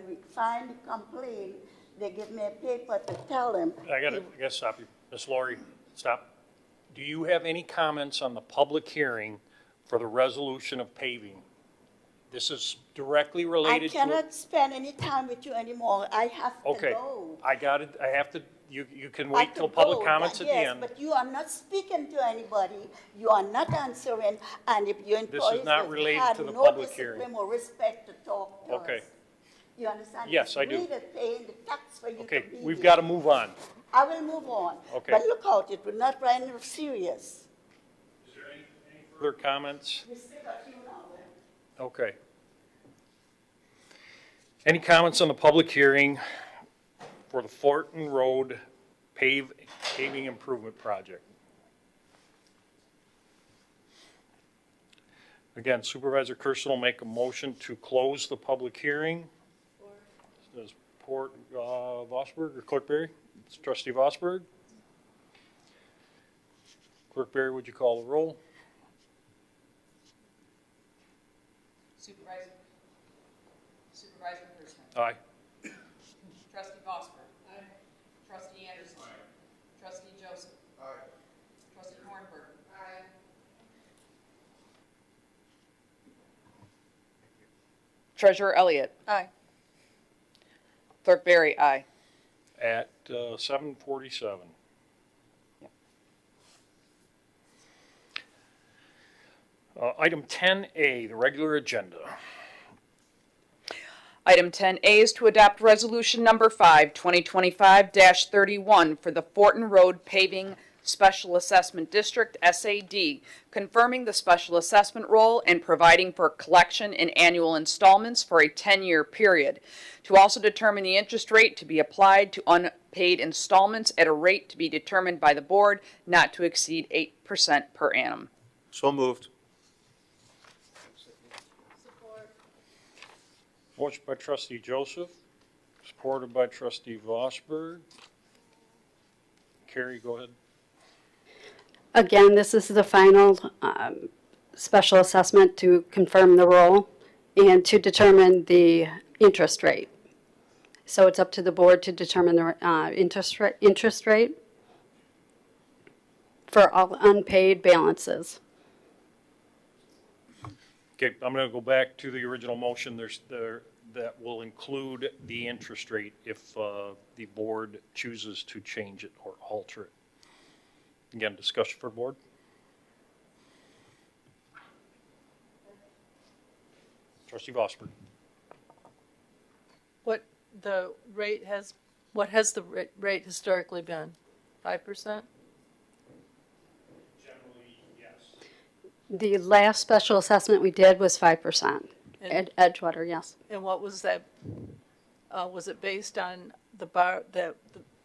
we finally complain, they give me a paper to tell them. I gotta stop you. Ms. Laurie, stop. Do you have any comments on the public hearing for the resolution of paving? This is directly related to. I cannot spend any time with you anymore. I have to Okay, go. I got it. I have to, you can I wait have till to public go. comments at the Yes, end. but you are not speaking to anybody. You are not answering, and if your employees not related had to the no public hearing. discipline or respect to talk to Okay. us. You understand? Yes, I do. We are paying the tax for you to Okay, be we've here. got to move on. I will move on. Okay. But look out, it will not run serious. Is there any further comments? We still got you now. Okay. Any comments on the public hearing for the Fortin Road paving improvement project? Again, Supervisor Kersten will make a motion to close the public hearing. Does Vosberg or Clerk Berry? It's Trustee Vosberg. Clerk Berry, would you call the roll? Supervisor Kersten. Aye. Trustee Vosper. Aye. Trustee Anderson. Aye. Trustee Joseph. Aye. Trustee Hornberg. Aye. Treasurer Elliott. Aye. Clerk Berry, aye. At 7:47. Item 10A, the regular agenda. Item 10A is to adopt resolution number 5, 2025-31 for the Fortin Road Paving Special Assessment District, SAD, confirming the special assessment role and providing for collection in annual installments for a 10-year period. To also determine the interest rate to be applied to unpaid installments at a rate to be determined by the board not to exceed 8% per annum. So moved. Motion by Trustee Joseph, supported by Trustee Vosberg. Carrie, go ahead. Again, this is the final special assessment to confirm the role and to determine the interest rate. So it's up to the board to determine the interest rate for all unpaid balances. Okay, I'm going to go back to the original motion. That will include the interest rate if the board chooses to change it or alter it. Again, discussion for board. Trustee Vosberg. What the rate has rate historically been? 5%? Generally, yes. The last special assessment we did was 5%. Edgewater, yes. And what was that? Was it based on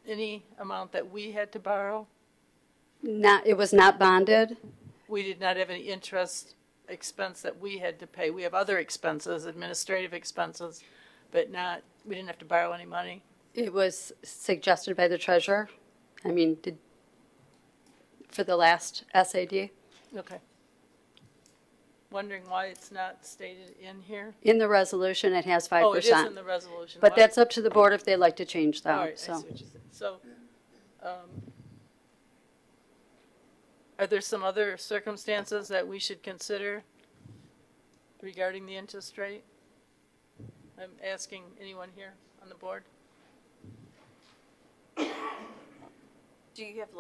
any amount that we had to borrow? It was not bonded. We did not have any interest expense that we had to pay. We have other expenses, administrative expenses, but we didn't have to borrow any money. It was suggested by the treasurer. I mean, for the last SAD. Okay. Wondering why it's not stated in here? In the resolution, it has 5%. Oh, it is in the resolution. But Why- that's up to the board if they'd like to change All that. right, I see what you're saying. So, are there some other circumstances that we should consider regarding the interest rate? I'm asking anyone here on the board. Do you have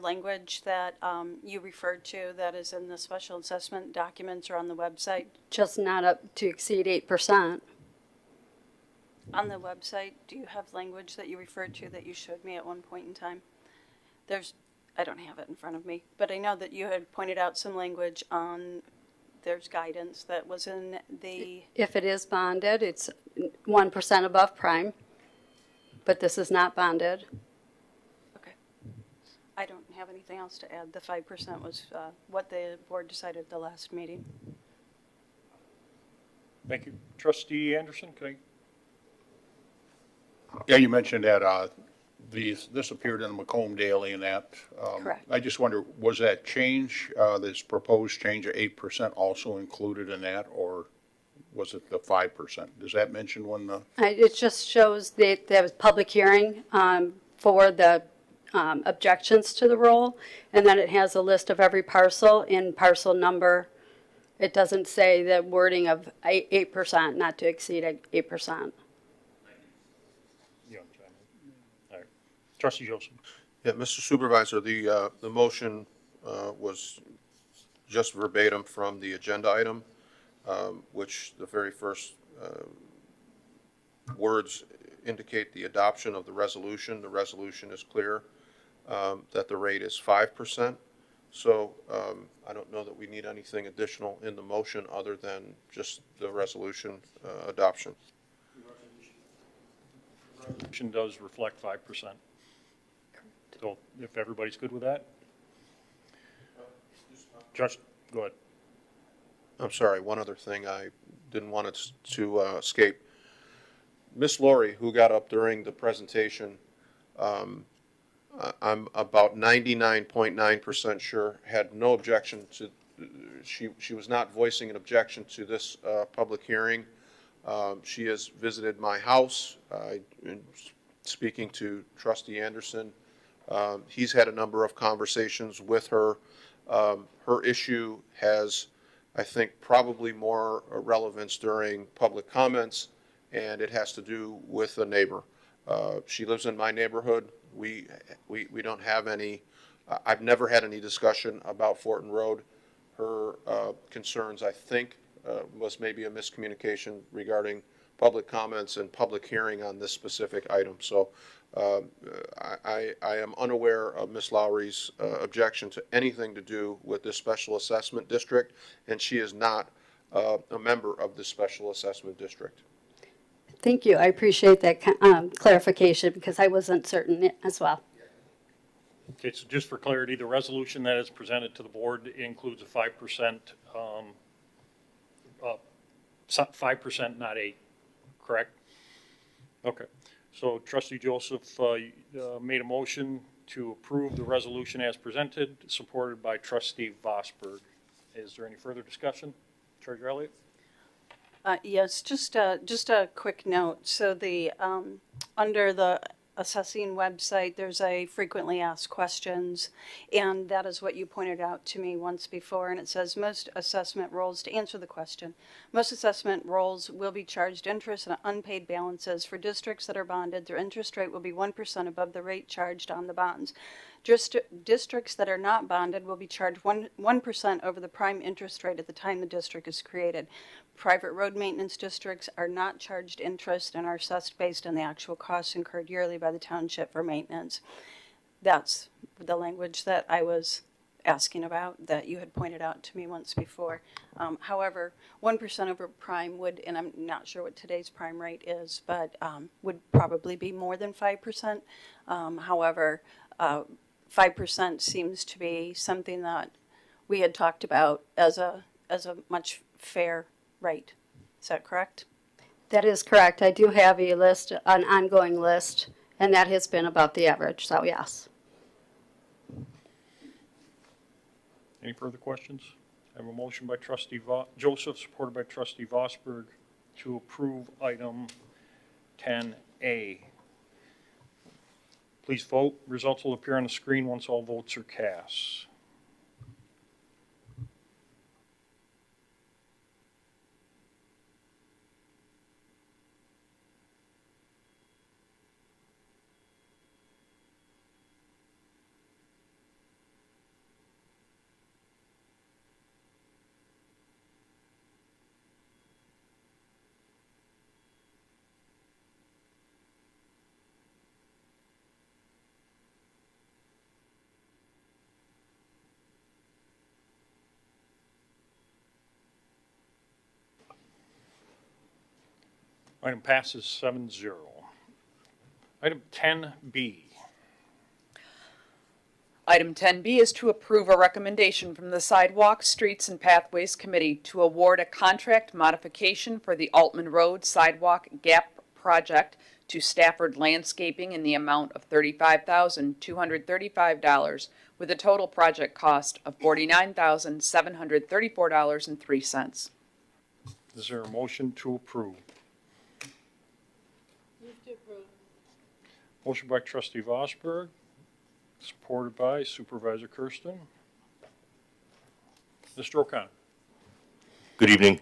language that you referred to that is in the special assessment documents or on the website? Just not up to exceed 8%. On the website, do you have language that you referred to that you showed me at one point in time? I don't have it in front of me, but I know that you had pointed out some language there's guidance that was in the... If it is bonded, it's 1% above prime, but this is not bonded. I don't have anything else to add. The 5% was what the board decided at the last meeting. Thank you. Trustee Anderson, can I? Yeah, you mentioned that this appeared in the Macomb Daily and that. Correct. I just wonder, was that change, this proposed change of 8% also included in that, or was it the 5%? Does that mention when the? It just shows that there was public hearing for the objections to the rule, and then it has a list of every parcel and parcel number. It doesn't say the wording of 8%, not to exceed 8%. Yeah, all right. Trustee Joseph. Yeah, Mr. Supervisor, the motion was just verbatim from the agenda item, which the very first words indicate the adoption of the resolution. The resolution is clear that the rate is 5%. So I don't know that we need anything additional in the motion other than just the resolution adoption. The resolution does reflect 5%. So if everybody's good with that? Just go ahead. I'm sorry, one other thing I didn't want it to escape. Miss Lori, who got up during the presentation, I'm about 99.9% sure, had no objection to, she was not voicing an objection to this public hearing. She has visited my house, speaking to Trustee Anderson. He's had a number of conversations with her. Her issue has, I think, probably more relevance during public comments, and it has to do with a neighbor. She lives in my neighborhood. We don't have any, I've never had any discussion about Fortin Road. Her concerns, I think, was maybe a miscommunication regarding public comments and public hearing on this specific item. So I am unaware of Ms. Lowry's objection to anything to do with this special assessment district, and she is not a member of the special assessment district. Thank you. I appreciate that clarification because I wasn't certain as well. Okay, so just for clarity, the resolution that is presented to the board includes a 5%, 5%, not 8, correct? Okay. So Trustee Joseph made a motion to approve the resolution as presented, supported by Trustee Vosberg. Is there any further discussion? Treasurer Elliott? Yes, just a quick note. So the under the assessing website, there's a frequently asked questions, and that is what you pointed out to me once before, and it says most assessment rolls, to answer the question, most assessment rolls will be charged interest on unpaid balances. For districts that are bonded, their interest rate will be 1% above the rate charged on the bonds. Just districts that are not bonded will be charged 1% over the prime interest rate at the time the district is created. Private road maintenance districts are not charged interest and are assessed based on the actual costs incurred yearly by the township for maintenance. That's the language that I was asking about that you had pointed out to me once before. However, 1% over prime would, and I'm not sure what today's prime rate is, but would probably be more than 5%. However, 5% seems to be something that we had talked about as a much fair rate. Is that correct? That is correct. I do have a list, an ongoing list, and that has been about the average, so yes. Any further questions? I have a motion by Trustee Joseph, supported by Trustee Vosberg, to approve item 10A. Please vote. Results will appear on the screen once all votes are cast. Item passes 7-0. Item 10B. Item 10B is to approve a recommendation from the Sidewalks, Streets, and Pathways Committee to award a contract modification for the Altman Road Sidewalk Gap Project to Stafford Landscaping in the amount of $35,235 with a total project cost of $49,734.03. Is there a motion to approve? Move to approve. Motion by trustee Vosberg, supported by Supervisor Kersten. Mr. O'Connor. Good evening.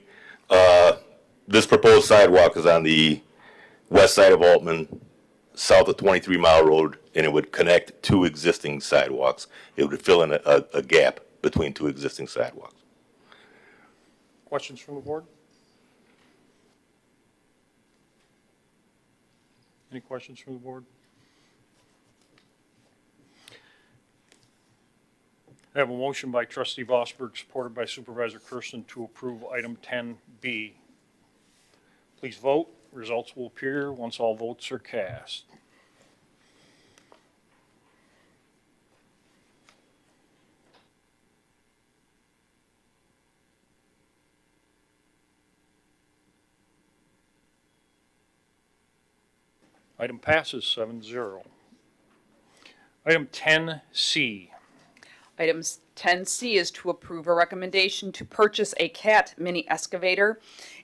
This proposed sidewalk is on the west side of Altman, south of 23 Mile Road, and it would connect two existing sidewalks. It would fill in a gap between two existing sidewalks. Questions from the board? Any questions from the board? I have a motion by trustee Vosberg, supported by Supervisor Kersten, to approve item 10B. Please vote. Results will appear once all votes are cast. Item passes 7-0. Item 10C. Item 10C is to approve a recommendation to purchase a CAT mini excavator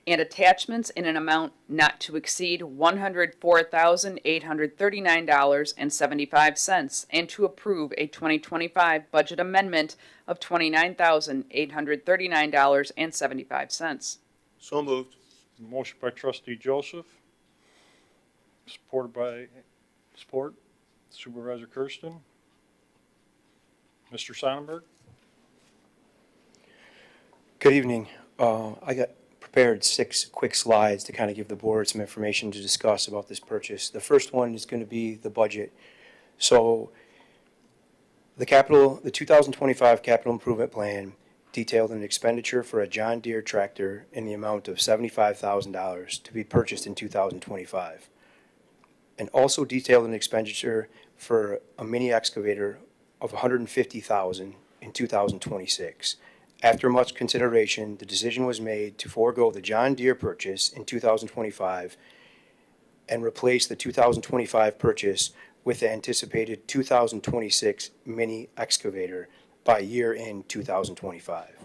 and attachments in an amount not to exceed $104,839.75 and to approve a 2025 budget amendment of $29,839.75. So moved. Motion by trustee Joseph, supported by Supervisor Kersten. Mr. Sonnenberg. Good evening. I got prepared 6 quick slides to kind of give the board some information to discuss about this purchase. The first one is going to be the budget. So the 2025 capital improvement plan detailed an expenditure for a John Deere tractor in the amount of $75,000 to be purchased in 2025. And also detailed an expenditure for a mini excavator of $150,000 in 2026. After much consideration, the decision was made to forego the John Deere purchase in 2025 and replace the 2025 purchase with the anticipated 2026 mini excavator by year-end 2025.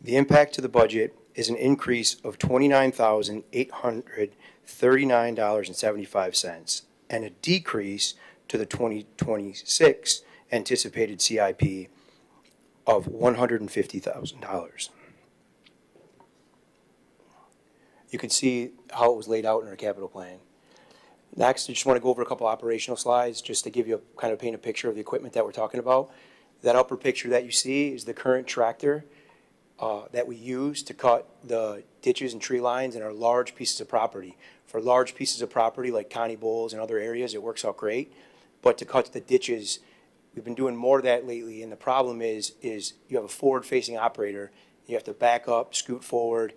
The impact to the budget is an increase of $29,839.75 and a decrease to the 2026 anticipated CIP of $150,000. You can see how it was laid out in our capital plan. Next, I just want to go over a couple operational slides just to give you kind of paint a picture of the equipment that we're talking about. That upper picture that you see is the current tractor that we use to cut the ditches and tree lines in our large pieces of property. For large pieces of property like Connie Bowles and other areas, it works out great. But to cut the ditches, we've been doing more of that lately, and the problem is you have a forward-facing operator. You have to back up, scoot forward.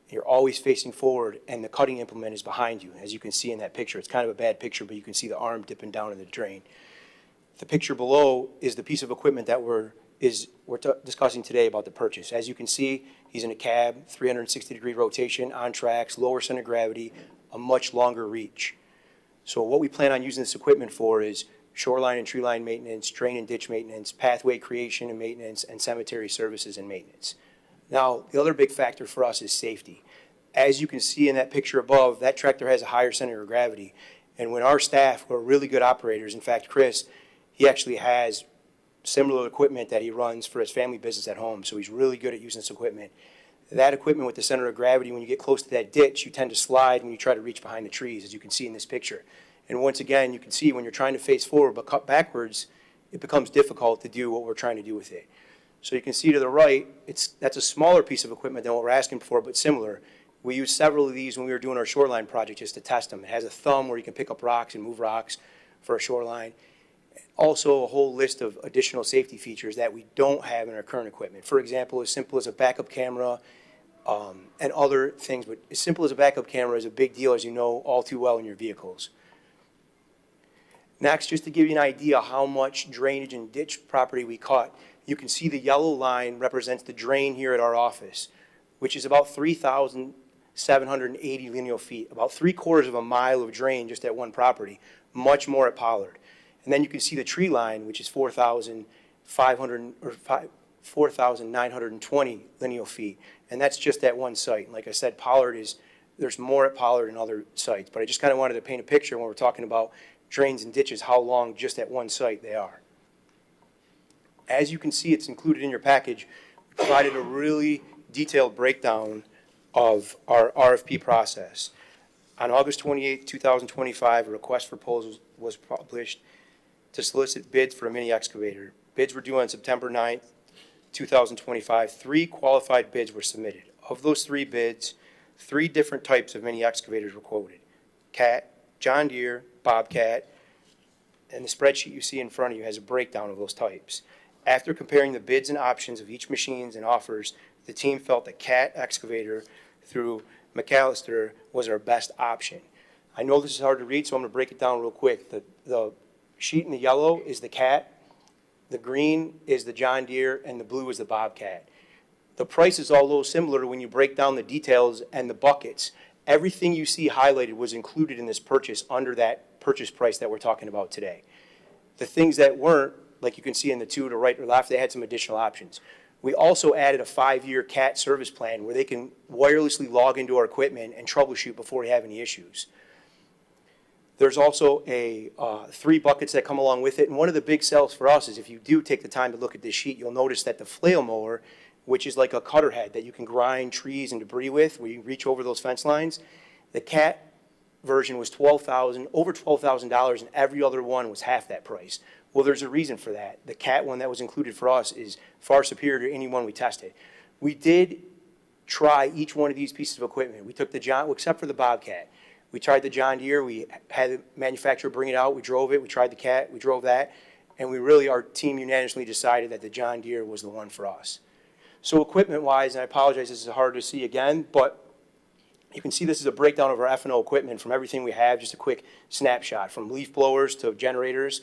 You're always facing forward, and the cutting implement is behind you, as you can see in that picture. It's kind of a bad picture, but you can see the arm dipping down in the drain. The picture below is the piece of equipment that we're discussing today about the purchase. As you can see, he's in a cab, 360-degree rotation, on tracks, lower center of gravity, a much longer reach. So what we plan on using this equipment for is shoreline and tree line maintenance, drain and ditch maintenance, pathway creation and maintenance, and cemetery services and maintenance. Now, the other big factor for us is safety. As you can see in that picture above, that tractor has a higher center of gravity. And when our staff, who are really good operators, in fact, Chris, he actually has similar equipment that he runs for his family business at home. So he's really good at using this equipment. That equipment with the center of gravity, when you get close to that ditch, you tend to slide when you try to reach behind the trees, as you can see in this picture. And once again, you can see when you're trying to face forward but cut backwards, it becomes difficult to do what we're trying to do with it. So you can see to the right, that's a smaller piece of equipment than what we're asking for, but similar. We used several of these when we were doing our shoreline project just to test them. It has a thumb where you can pick up rocks and move rocks for a shoreline. Also, a whole list of additional safety features that we don't have in our current equipment. For example, as simple as a backup camera and other things, but as simple as a backup camera is a big deal, as you know all too well in your vehicles. Next, just to give you an idea how much drainage and ditch property we cut, you can see the yellow line represents the drain here at our office, which is about 3,780 lineal feet, about 3/4 of a mile of drain just at one property, much more at Pollard. And then you can see the tree line, which is 4,920 lineal feet, and that's just at one site. And like I said, there's more at Pollard and other sites, but I just kind of wanted to paint a picture when we're talking about drains and ditches, how long just at one site they are. As you can see, it's included in your package. We provided a really detailed breakdown of our RFP process. On August 28, 2025, a request for proposals was published to solicit bids for a mini excavator. Bids were due on September 9th, 2025. 3 qualified bids were submitted. Of those 3 bids, 3 different types of mini excavators were quoted: Cat, John Deere, Bobcat, and the spreadsheet you see in front of you has a breakdown of those types. After comparing the bids and options of each machines and offers, the team felt the Cat excavator through McAllister was our best option. I know this is hard to read, so I'm going to break it down real quick. The sheet in the yellow is the Cat, the green is the John Deere, and the blue is the Bobcat. The price is all those similar when you break down the details and the buckets. Everything you see highlighted was included in this purchase under that purchase price that we're talking about today. The things that weren't, like you can see in the 2 to the right or left, they had some additional options. We also added a 5-year CAT service plan where they can wirelessly log into our equipment and troubleshoot before we have any issues. There's also 3 buckets that come along with it, and one of the big sells for us is if you do take the time to look at this sheet, you'll notice that the flail mower, which is like a cutter head that you can grind trees and debris with, where you reach over those fence lines, the CAT version was over $12,000, and every other one was half that price. Well, there's a reason for that. The CAT one that was included for us is far superior to any one we tested. We did try each one of these pieces of equipment. We took except for the Bobcat. We tried the John Deere. We had the manufacturer bring it out. We drove it. We tried the CAT. We drove that. And our team unanimously decided that the John Deere was the one for us. So equipment-wise, and I apologize, this is hard to see again, but you can see this is a breakdown of our F&O equipment from everything we have, just a quick snapshot, from leaf blowers to generators.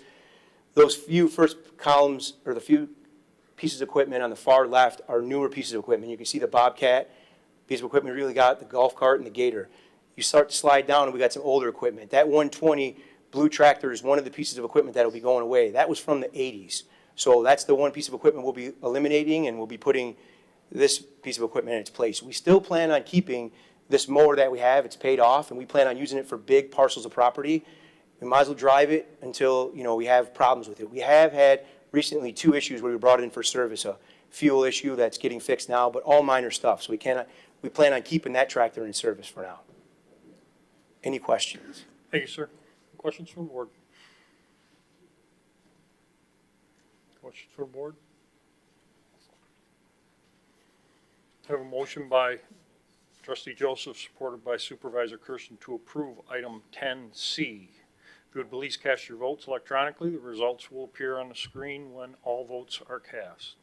Those few first columns, or the few pieces of equipment on the far left, are newer pieces of equipment. You can see the Bobcat piece of equipment we really got, the golf cart, and the Gator. You start to slide down, and we got some older equipment. That 120 blue tractor is one of the pieces of equipment that will be going away. That was from the 80s. So that's the one piece of equipment we'll be eliminating, and we'll be putting this piece of equipment in its place. We still plan on keeping this mower that we have. It's paid off, and we plan on using it for big parcels of property. We might as well drive it until we have problems with it. We have had recently 2 issues where we brought it in for service, a fuel issue that's getting fixed now, but all minor stuff. So we plan on keeping that tractor in service for now. Any questions? Thank you, sir. Questions from the board? Questions from the board? I have a motion by Trustee Joseph, supported by Supervisor Kersten, to approve item 10C. If you would please cast your votes electronically, the results will appear on the screen when all votes are cast.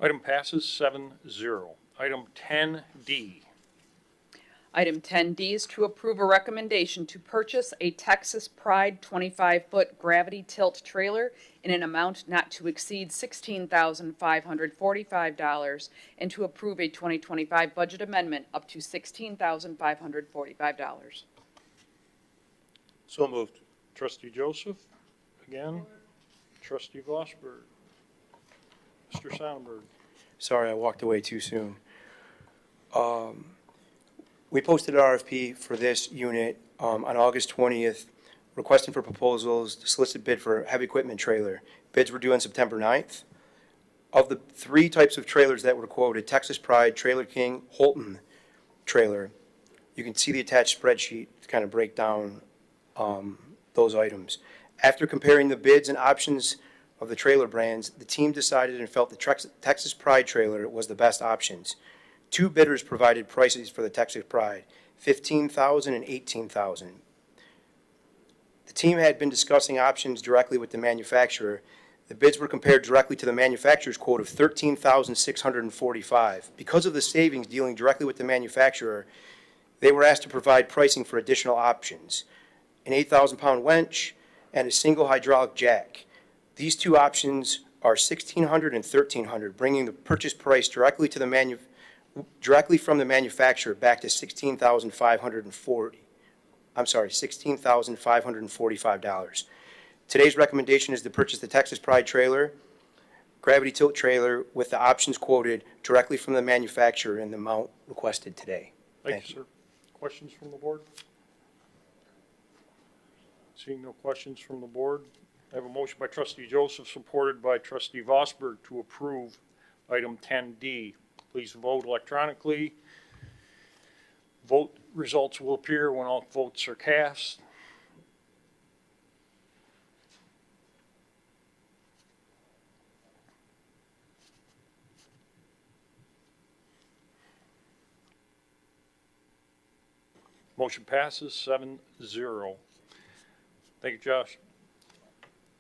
Item passes 7-0. Item 10D. Item 10D is to approve a recommendation to purchase a Texas Pride 25-foot gravity tilt trailer in an amount not to exceed $16,545 and to approve a 2025 budget amendment up to $16,545. So moved. Trustee Joseph, again. Trustee Vosberg. Mr. Sonnenberg. Sorry, I walked away too soon. We posted an RFP for this unit on August 20th, requesting for proposals to solicit bid for a heavy equipment trailer. Bids were due on September 9th. Of the 3 types of trailers that were quoted, Texas Pride, Trailer King, Holton trailer, you can see the attached spreadsheet to kind of break down those items. After comparing the bids and options of the trailer brands, the team decided and felt the Texas Pride trailer was the best options. 2 bidders provided prices for the Texas Pride, $15,000 and $18,000. The team had been discussing options directly with the manufacturer. The bids were compared directly to the manufacturer's quote of $13,645. Because of the savings dealing directly with the manufacturer, they were asked to provide pricing for additional options: an 8,000-pound winch and a single hydraulic jack. These two options are $1,600 and $1,300, bringing the purchase price directly from the manufacturer back to $16,545. Today's recommendation is to purchase the Texas Pride trailer, gravity tilt trailer, with the options quoted directly from the manufacturer in the amount requested today. Thank you, sir. Questions from the board? Seeing no questions from the board, I have a motion by trustee Joseph, supported by trustee Vosberg, to approve item 10D. Please vote electronically. Vote results will appear when all votes are cast. Motion passes 7-0. Thank you, Josh.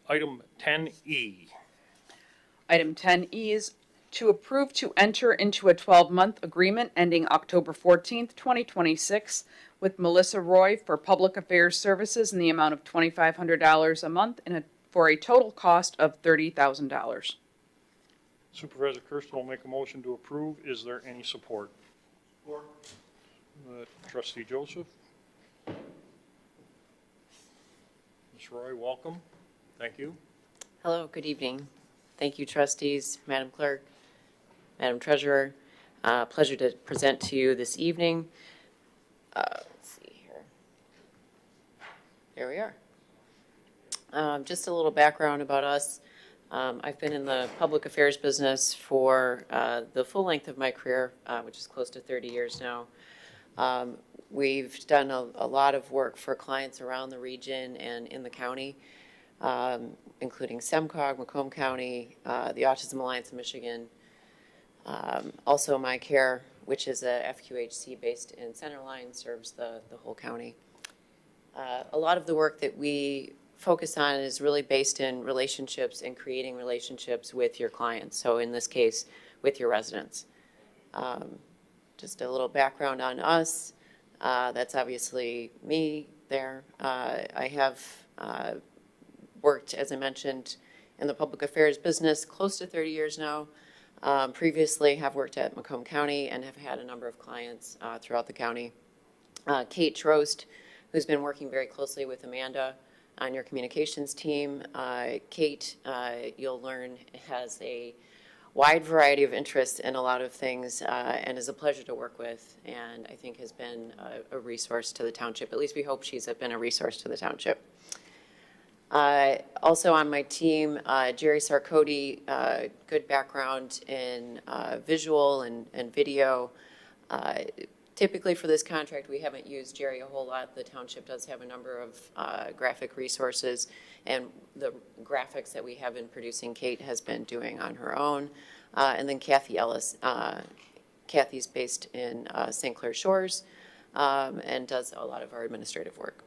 Item 10E. Item 10E is to approve to enter into a 12-month agreement ending October 14th, 2026 with Melissa Roy for Public Affairs Services in the amount of $2,500 a month for a total cost of $30,000. Supervisor Kersten will make a motion to approve. Is there any support? Support. Trustee Joseph. Ms. Roy, welcome. Thank you. Hello, good evening. Thank you, trustees, Madam Clerk, Madam Treasurer. Pleasure to present to you this evening. Let's see here. There we are. Just a little background about us. I've been in the public affairs business for the full length of my career, which is close to 30 years now. We've done a lot of work for clients around the region and in the county, including SEMCOG, Macomb County, the Autism Alliance of Michigan, also My Care, which is a FQHC based in Centerline, serves the whole county. A lot of the work that we focus on is really based in relationships and creating relationships with your clients. So in this case, with your residents. Just a little background on us. That's obviously me there. I have worked, as I mentioned, in the public affairs business close to 30 years now. Previously have worked at Macomb County and have had a number of clients throughout the county. Kate Trost, who's been working very closely with Amanda on your communications team. Kate, you'll learn, has a wide variety of interests in a lot of things and is a pleasure to work with, and I think has been a resource to the township. At least we hope she's been a resource to the township. Also on my team, Jerry Sarkody, good background in visual and video. Typically for this contract, we haven't used Jerry a whole lot. The township does have a number of graphic resources, and the graphics that we have been producing, Kate has been doing on her own. And then Kathy Ellis. Kathy's based in St. Clair Shores and does a lot of our administrative work.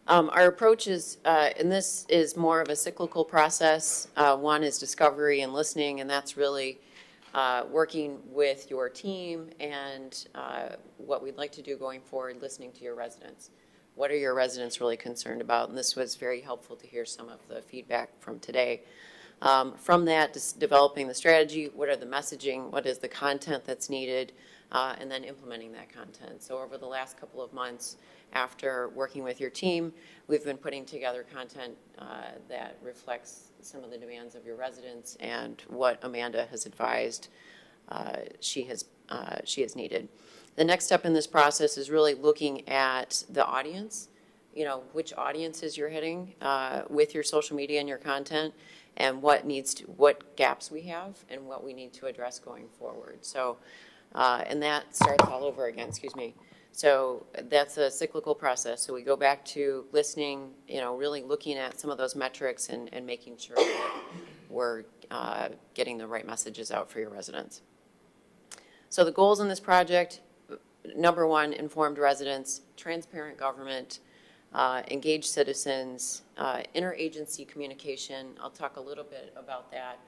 Our approach is, and this is more of a cyclical process. One is discovery and listening, and that's really working with your team and what we'd like to do going forward, listening to your residents. What are your residents really concerned about? And this was very helpful to hear some of the feedback from today. From that, just developing the strategy, what are the messaging, what is the content that's needed, and then implementing that content. So over the last couple of months, after working with your team, we've been putting together content that reflects some of the demands of your residents and what Amanda has advised she has needed. The next step in this process is really looking at the audience, which audiences you're hitting with your social media and your content, and what gaps we have and what we need to address going forward. So, and that starts all over again, excuse me. So that's a cyclical process. So we go back to listening, really looking at some of those metrics and making sure that we're getting the right messages out for your residents. So the goals in this project, number one, informed residents, transparent government, engage citizens, interagency communication. I'll talk a little bit about that.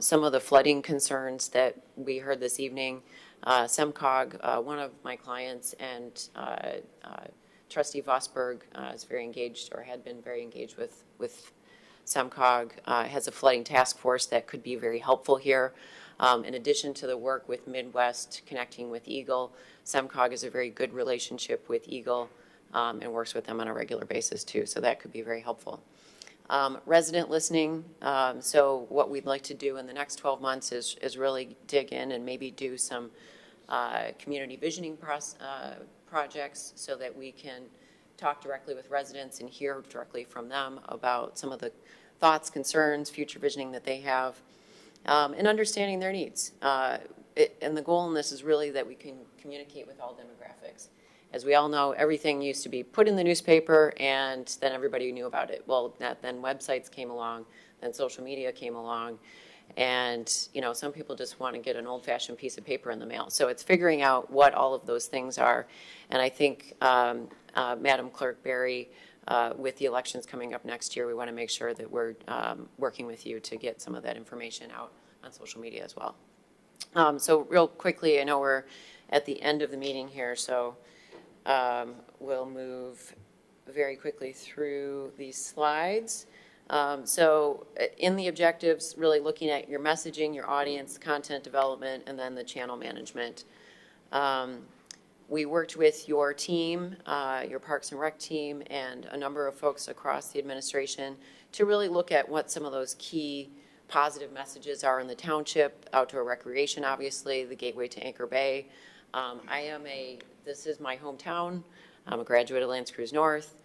Some of the flooding concerns that we heard this evening. SEMCOG, one of my clients, and Trustee Vosberg is very engaged, or had been very engaged with SEMCOG, has a flooding task force that could be very helpful here. In addition to the work with Midwest connecting with Eagle, SEMCOG has a very good relationship with Eagle and works with them on a regular basis too, so that could be very helpful. Resident listening, so what we'd like to do in the next 12 months is really dig in and maybe do some community visioning projects so that we can talk directly with residents and hear directly from them about some of the thoughts, concerns, future visioning that they have, and understanding their needs. And the goal in this is really that we can communicate with all demographics. As we all know, everything used to be put in the newspaper and then everybody knew about it. Well, then websites came along, then social media came along, and some people just want to get an old-fashioned piece of paper in the mail. So it's figuring out what all of those things are. And I think, Madam Clerk Barry, with the elections coming up next year, we want to make sure that we're working with you to get some of that information out on social media as well. So real quickly, I know we're at the end of the meeting here, so we'll move very quickly through these slides. So in the objectives, really looking at your messaging, your audience, content development, and then the channel management. We worked with your team, your Parks and Rec team, and a number of folks across the administration to really look at what some of those key positive messages are in the township. Outdoor recreation, obviously, the gateway to Anchor Bay. This is my hometown. I'm a graduate of L'Anse Creuse North.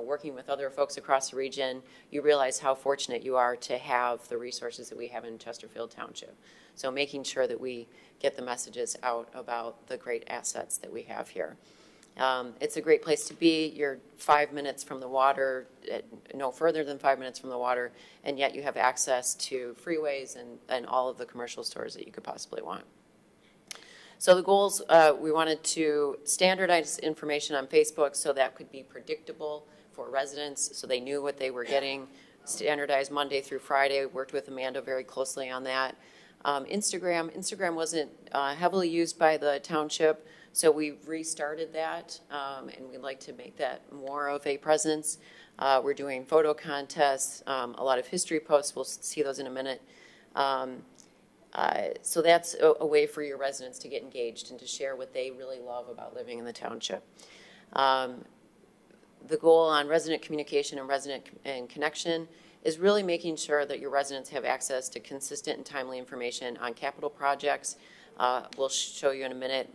Working with other folks across the region, you realize how fortunate you are to have the resources that we have in Chesterfield Township. So making sure that we get the messages out about the great assets that we have here. It's a great place to be. You're 5 minutes from the water, no further than 5 minutes from the water, and yet you have access to freeways and all of the commercial stores that you could possibly want. So the goals, we wanted to standardize information on Facebook so that could be predictable for residents, so they knew what they were getting. Standardized Monday through Friday. Worked with Amanda very closely on that. Instagram wasn't heavily used by the township, so we've restarted that, and we'd like to make that more of a presence. We're doing photo contests, a lot of history posts. We'll see those in a minute. So that's a way for your residents to get engaged and to share what they really love about living in the township. The goal on resident communication and resident connection is really making sure that your residents have access to consistent and timely information on capital projects. We'll show you in a minute.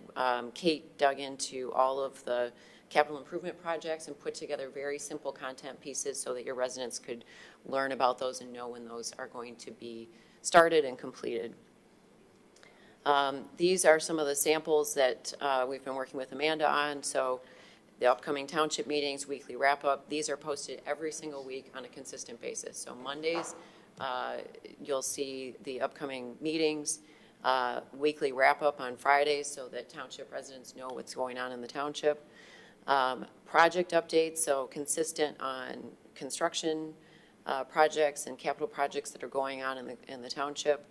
Kate dug into all of the capital improvement projects and put together very simple content pieces so that your residents could learn about those and know when those are going to be started and completed. These are some of the samples that we've been working with Amanda on. So the upcoming township meetings, weekly wrap-up, these are posted every single week on a consistent basis. So Mondays, you'll see the upcoming meetings, weekly wrap-up on Fridays so that township residents know what's going on in the township. Project updates, so consistent on construction projects and capital projects that are going on in the township.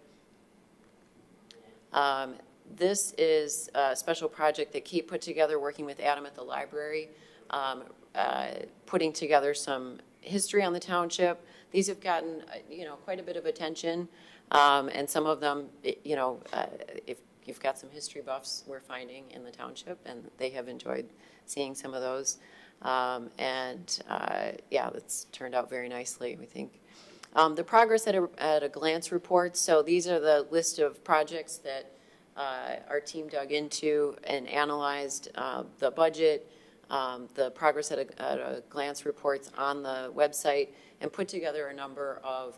This is a special project that Kate put together working with Adam at the library, putting together some history on the township. These have gotten, quite a bit of attention, and some of them, if you've got some history buffs we're finding in the township, and they have enjoyed seeing some of those. It's turned out very nicely, we think. The progress at a glance report. So these are the list of projects that our team dug into and analyzed the budget, the progress at a glance reports on the website, and put together a number of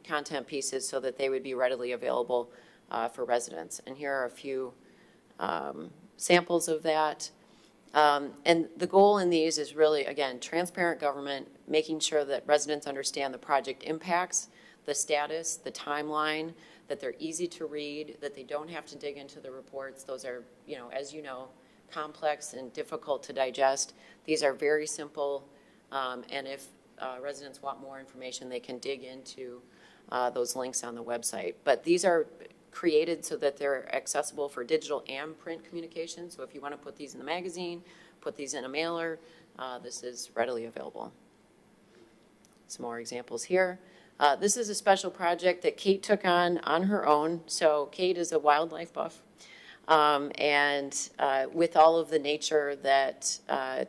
content pieces so that they would be readily available for residents. And here are a few samples of that. And the goal in these is really, again, transparent government, making sure that residents understand the project impacts, the status, the timeline, that they're easy to read, that they don't have to dig into the reports. Those are, as you know, complex and difficult to digest. These are very simple, and if residents want more information, they can dig into those links on the website. But these are created so that they're accessible for digital and print communication. So if you want to put these in the magazine, put these in a mailer, this is readily available. Some more examples here. This is a special project that Kate took on her own. So Kate is a wildlife buff. And with all of the nature that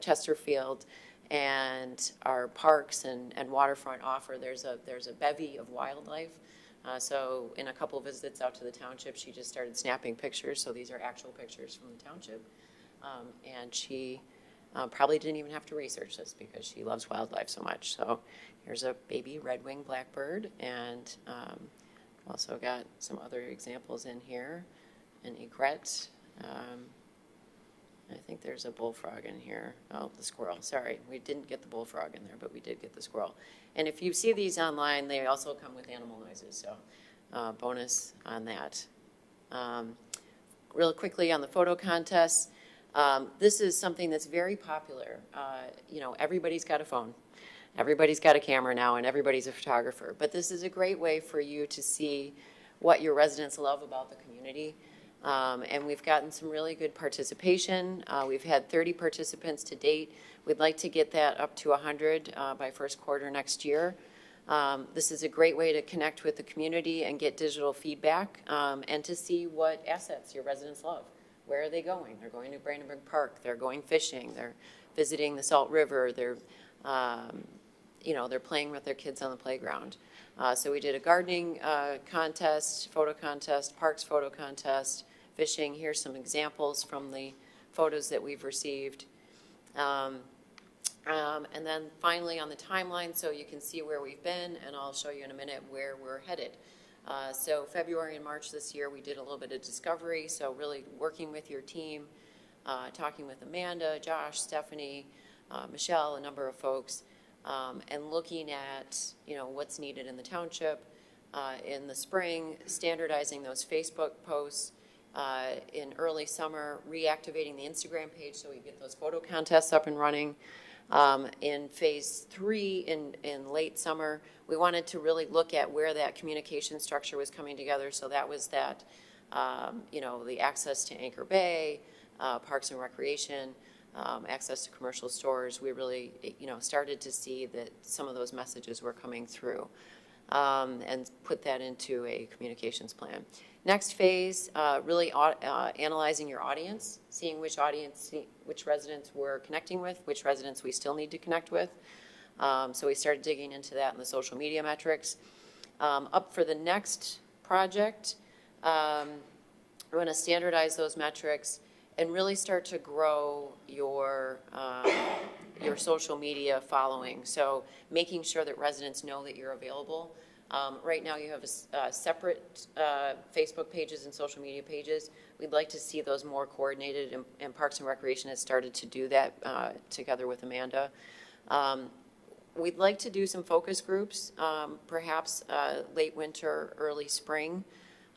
Chesterfield and our parks and waterfront offer, there's a bevy of wildlife. So in a couple of visits out to the township, she just started snapping pictures. So these are actual pictures from the township. And she probably didn't even have to research this because she loves wildlife so much. So here's a baby red-winged blackbird, and also got some other examples in here. An egret. I think there's a bullfrog in here. Oh, the squirrel. Sorry, we didn't get the bullfrog in there, but we did get the squirrel. And if you see these online, they also come with animal noises, so bonus on that. Real quickly on the photo contest, this is something that's very popular. You know, everybody's got a phone. Everybody's got a camera now, and everybody's a photographer. But this is a great way for you to see what your residents love about the community. And we've gotten some really good participation. We've had 30 participants to date. We'd like to get that up to 100 by first quarter next year. This is a great way to connect with the community and get digital feedback, and to see what assets your residents love. Where are they going? They're going to Brandenburg Park. They're going fishing. They're visiting the Salt River. They're, you know, they're playing with their kids on the playground. So we did a gardening contest, photo contest, parks photo contest, fishing. Here's some examples from the photos that we've received. And then finally on the timeline, so you can see where we've been, and I'll show you in a minute where we're headed. So February and March this year, we did a little bit of discovery, so really working with your team, talking with Amanda, Josh, Stephanie, Michelle, a number of folks, and looking at, you know, what's needed in the township. In the spring, standardizing those Facebook posts. In early summer, reactivating the Instagram page so we get those photo contests up and running. In phase 3, in late summer, we wanted to really look at where that communication structure was coming together. So that was that, you know, the access to Anchor Bay, Parks and Recreation, access to commercial stores. We really, you know, started to see that some of those messages were coming through, and put that into a communications plan. Next phase, really analyzing your audience, seeing which residents we're connecting with, which residents we still need to connect with. So we started digging into that in the social media metrics. Up for the next project, we're going to standardize those metrics and really start to grow your social media following. So making sure that residents know that you're available. Right now you have a separate Facebook pages and social media pages. We'd like to see those more coordinated, and Parks and Recreation has started to do that together with Amanda. We'd like to do some focus groups, perhaps late winter, early spring,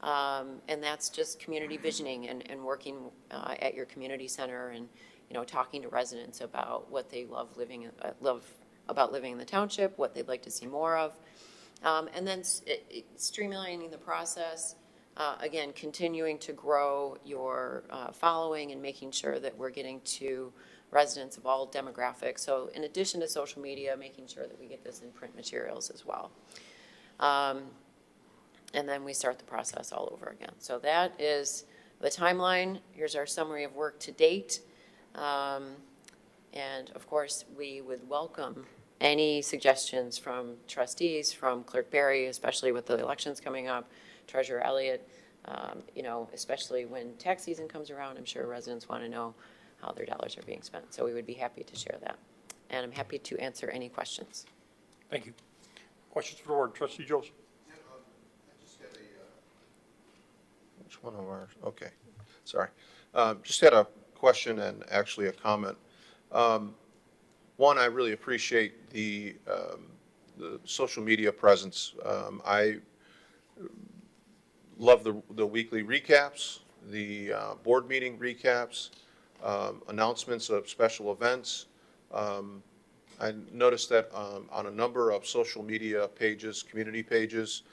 and that's just community visioning and working at your community center, and, you know, talking to residents about what they love about living in the township, what they'd like to see more of. And then streamlining the process, again, continuing to grow your following and making sure that we're getting to residents of all demographics. So in addition to social media, making sure that we get this in print materials as well. And then we start the process all over again. So that is the timeline. Here's our summary of work to date. And of course, we would welcome any suggestions from trustees, from Clerk Barry, especially with the elections coming up, Treasurer Elliott, you know, especially when tax season comes around. I'm sure residents want to know how their dollars are being spent. So we would be happy to share that. And I'm happy to answer any questions. Thank you. Questions for the board? Trustee Joseph. I just had which one of ours? Okay, sorry. Just had a question and actually a comment. One, I really appreciate the social media presence. I love the weekly recaps, the board meeting recaps. announcements of special events. I noticed that on a number of social media pages, community pages,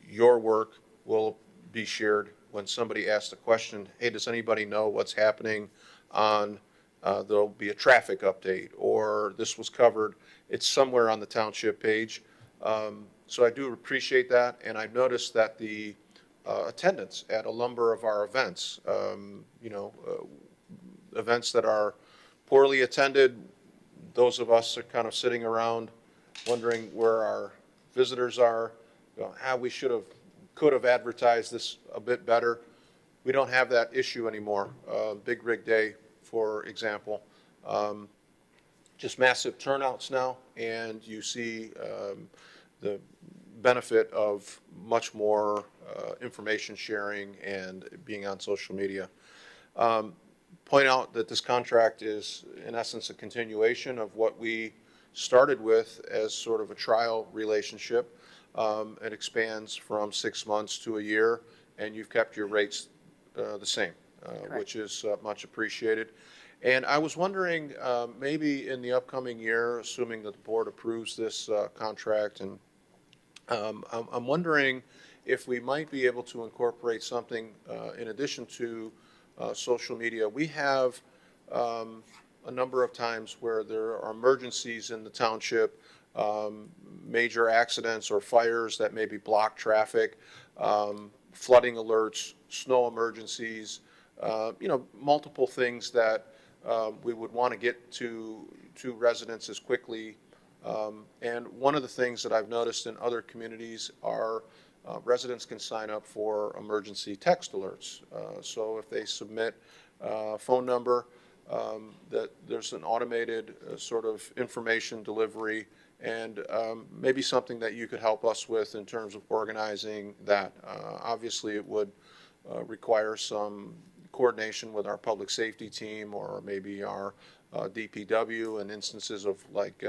your work will be shared when somebody asks a question, hey, does anybody know what's happening on, there'll be a traffic update, or this was covered, it's somewhere on the township page. So I do appreciate that, and I've noticed that the attendance at a number of our events, events that are poorly attended, those of us are kind of sitting around wondering where our visitors are, how we could have advertised this a bit better. We don't have that issue anymore. Big Rig Day, for example, just massive turnouts now, and you see the benefit of much more information sharing and being on social media. Point out that this contract is, in essence, a continuation of what we started with as sort of a trial relationship. It expands from 6 months to a year, and you've kept your rates the same, which is much appreciated. And I was wondering, maybe in the upcoming year, assuming that the board approves this contract, and I'm wondering if we might be able to incorporate something in addition to social media. We have a number of times where there are emergencies in the township, major accidents or fires that maybe block traffic, flooding alerts, snow emergencies, multiple things that we would want to get to residents as quickly. And one of the things that I've noticed in other communities are residents can sign up for emergency text alerts. So if they submit a phone number, that there's an automated sort of information delivery, and maybe something that you could help us with in terms of organizing that. Obviously, it would require some coordination with our public safety team, or maybe our DPW, and instances of like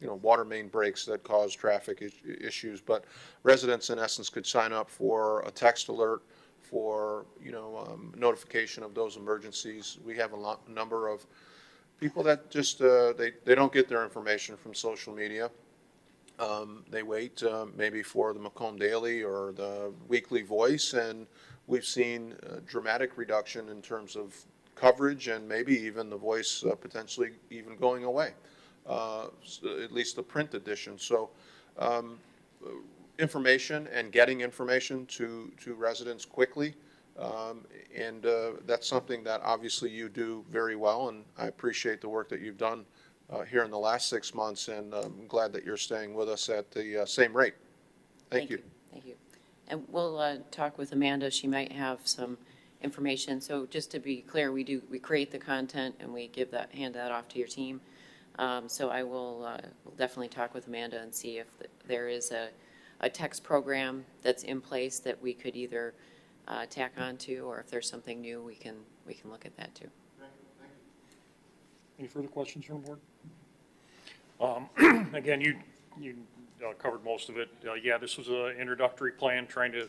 water main breaks that cause traffic issues. But residents in essence could sign up for a text alert for notification of those emergencies. We have a number of people that just they don't get their information from social media. They wait maybe for the Macomb Daily or the Weekly Voice, and we've seen a dramatic reduction in terms of coverage, and maybe even the Voice potentially even going away, at least the print edition. So information and getting information to residents quickly, and that's something that obviously you do very well, and I appreciate the work that you've done here in the last 6 months, and I'm glad that you're staying with us at the same rate. Thank you. Thank you. And we'll talk with Amanda. She might have some information. So just to be clear, we create the content and we hand that off to your team. So I will we'll definitely talk with Amanda and see if there is a text program that's in place that we could either tack onto, or if there's something new, we can look at that too. Any further questions from the board? Again, you covered most of it. Yeah, this was an introductory plan trying to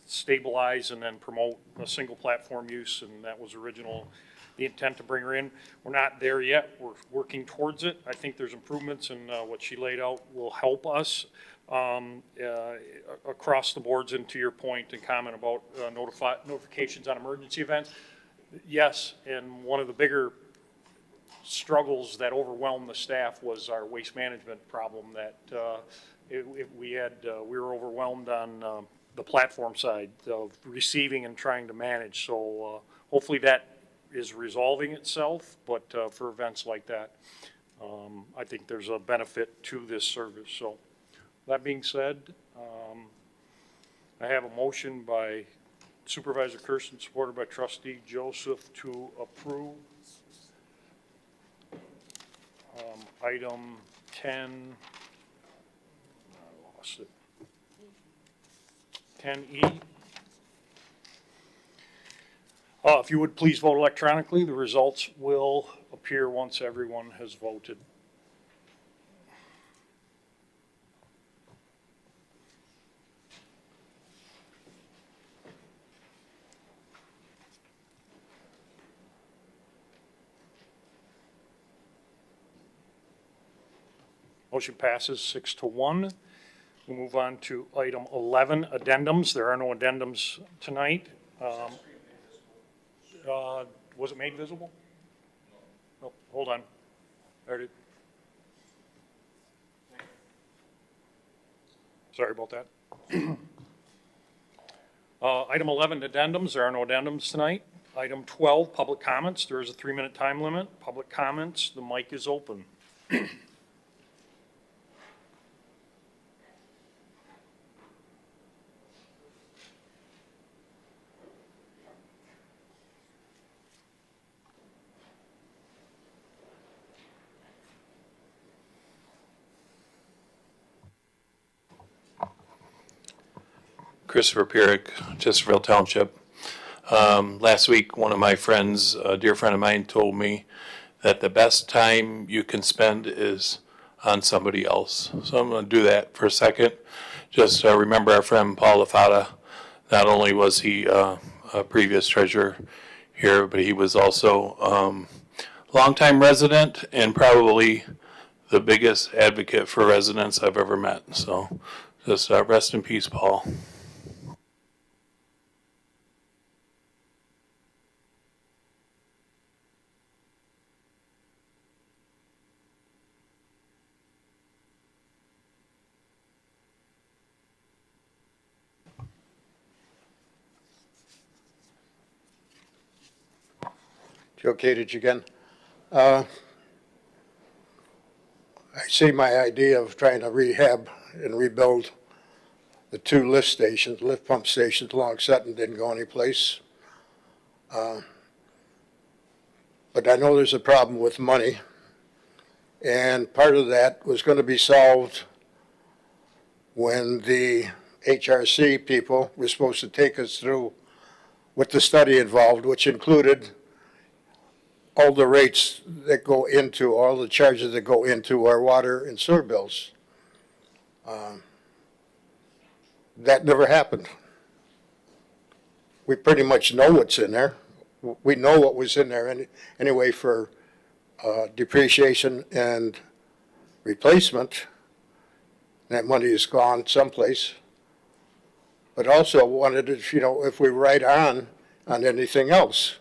stabilize and then promote a single platform use, and that was the intent to bring her in. We're not there yet. We're working towards it. I think there's improvements, and what she laid out will help us across the boards. And to your point and comment about notifications on emergency events, yes, and one of the bigger struggles that overwhelmed the staff was our waste management problem, that we were overwhelmed on the platform side of receiving and trying to manage. So hopefully that is resolving itself, but for events like that, I think there's a benefit to this service. So that being said, I have a motion by Supervisor Kersten, supported by Trustee Joseph, to approve item 10, I lost it, 10E. If you would please vote electronically, the results will appear once everyone has voted. Motion passes 6-1. We'll move on to item 11, addendums. There are no addendums tonight. Was it made visible? No, hold on. There it is. Sorry about that. Item 11, addendums. There are no addendums tonight. Item 12, public comments. There is a 3-minute time limit. Public comments, the mic is open. Christopher Pierrick, Chesterfield Township. Last week, one of my friends, a dear friend of mine, told me that the best time you can spend is on somebody else. So I'm going to do that for a second. Just remember our friend Paul Lafata. Not only was he a previous treasurer here, but he was also a longtime resident and probably the biggest advocate for residents I've ever met. So just rest in peace, Paul. Joe Kadich again. I see my idea of trying to rehab and rebuild the 2 lift pump stations along Sutton didn't go anyplace. But I know there's a problem with money. And part of that was going to be solved when the HRC people were supposed to take us through what the study involved, which included all the rates that go into, all the charges that go into our water and sewer bills. That never happened. We pretty much know what's in there. We know what was in there anyway for depreciation and replacement. That money is gone someplace. But also wanted to, if we write on anything else.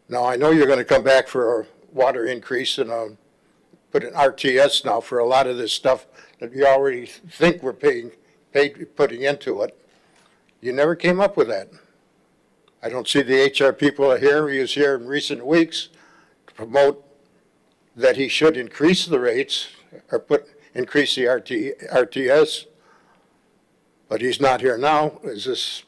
Now, I know you're going to come back for a water increase and put an RTS now for a lot of this stuff that you already think we're putting into it. You never came up with that. I don't see the HR people here. He was here in recent weeks to promote that he should increase the rates or increase the RTS, but he's not here now. Is this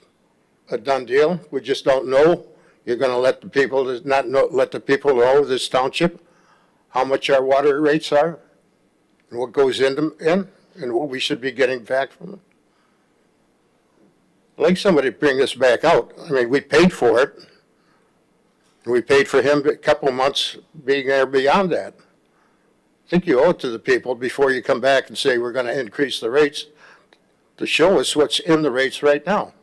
a done deal? We just don't know. You're going to let the people let the people know this township how much our water rates are and what goes in and what we should be getting back from them. I'd like somebody to bring this back out. I mean, we paid for it. And we paid for him a couple months being there beyond that. I think you owe it to the people before you come back and say we're going to increase the rates to show us what's in the rates right now.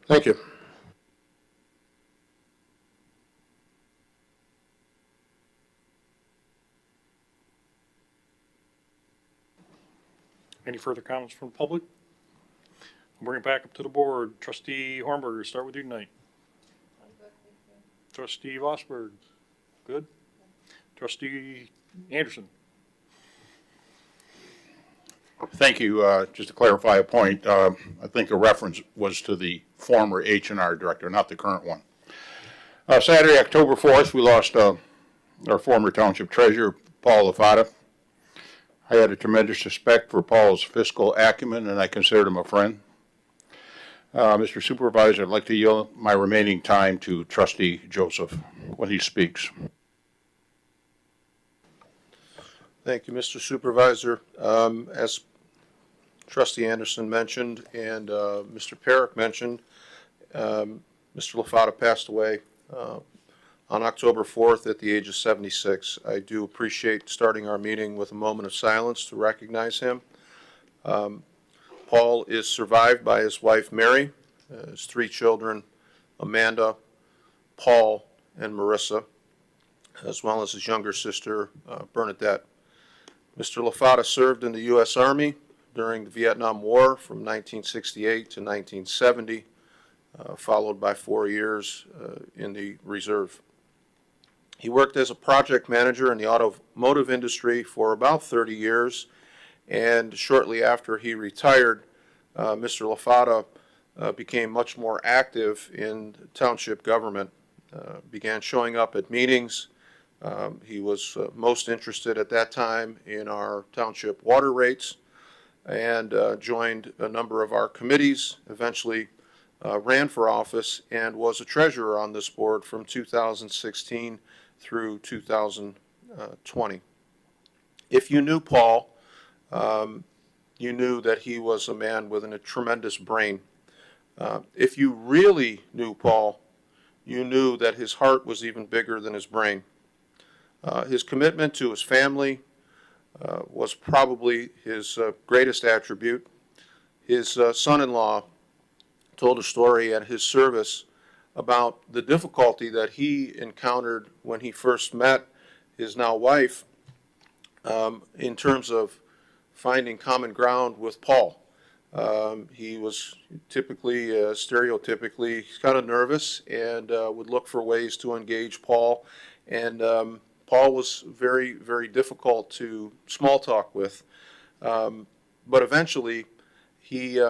Thank you. Any further comments from the public? I'll bring it back up to the board. Trustee Hornberger, start with you tonight. Trustee Vosberg, good. Trustee Anderson. Thank you. Just to clarify a point, I think a reference was to the former H&R director, not the current one. Saturday, October 4th, we lost our former township treasurer, Paul Lafata. I had a tremendous respect for Paul's fiscal acumen, and I considered him a friend. Mr. Supervisor, I'd like to yield my remaining time to Trustee Joseph when he speaks. Thank you, Mr. Supervisor. As Trustee Anderson mentioned and Mr. Perrick mentioned, Mr. Lafata passed away on October 4th at the age of 76. I do appreciate starting our meeting with a moment of silence to recognize him. Paul is survived by his wife, Mary, his 3 children, Amanda, Paul, and Marissa, as well as his younger sister, Bernadette. Mr. Lafata served in the U.S. Army during the Vietnam War from 1968 to 1970, followed by 4 years in the reserve. He worked as a project manager in the automotive industry for about 30 years, and shortly after he retired, Mr. Lafata became much more active in township government, began showing up at meetings. He was most interested at that time in our township water rates, and joined a number of our committees, eventually ran for office, and was a treasurer on this board from 2016 through 2020. If you knew Paul, you knew that he was a man with a tremendous brain. If you really knew Paul, you knew that his heart was even bigger than his brain. His commitment to his family was probably his greatest attribute. His son-in-law told a story at his service about the difficulty that he encountered when he first met his now wife in terms of finding common ground with Paul. He was typically, stereotypically, kind of nervous and would look for ways to engage Paul. And Paul was very, very difficult to small talk with. But eventually, he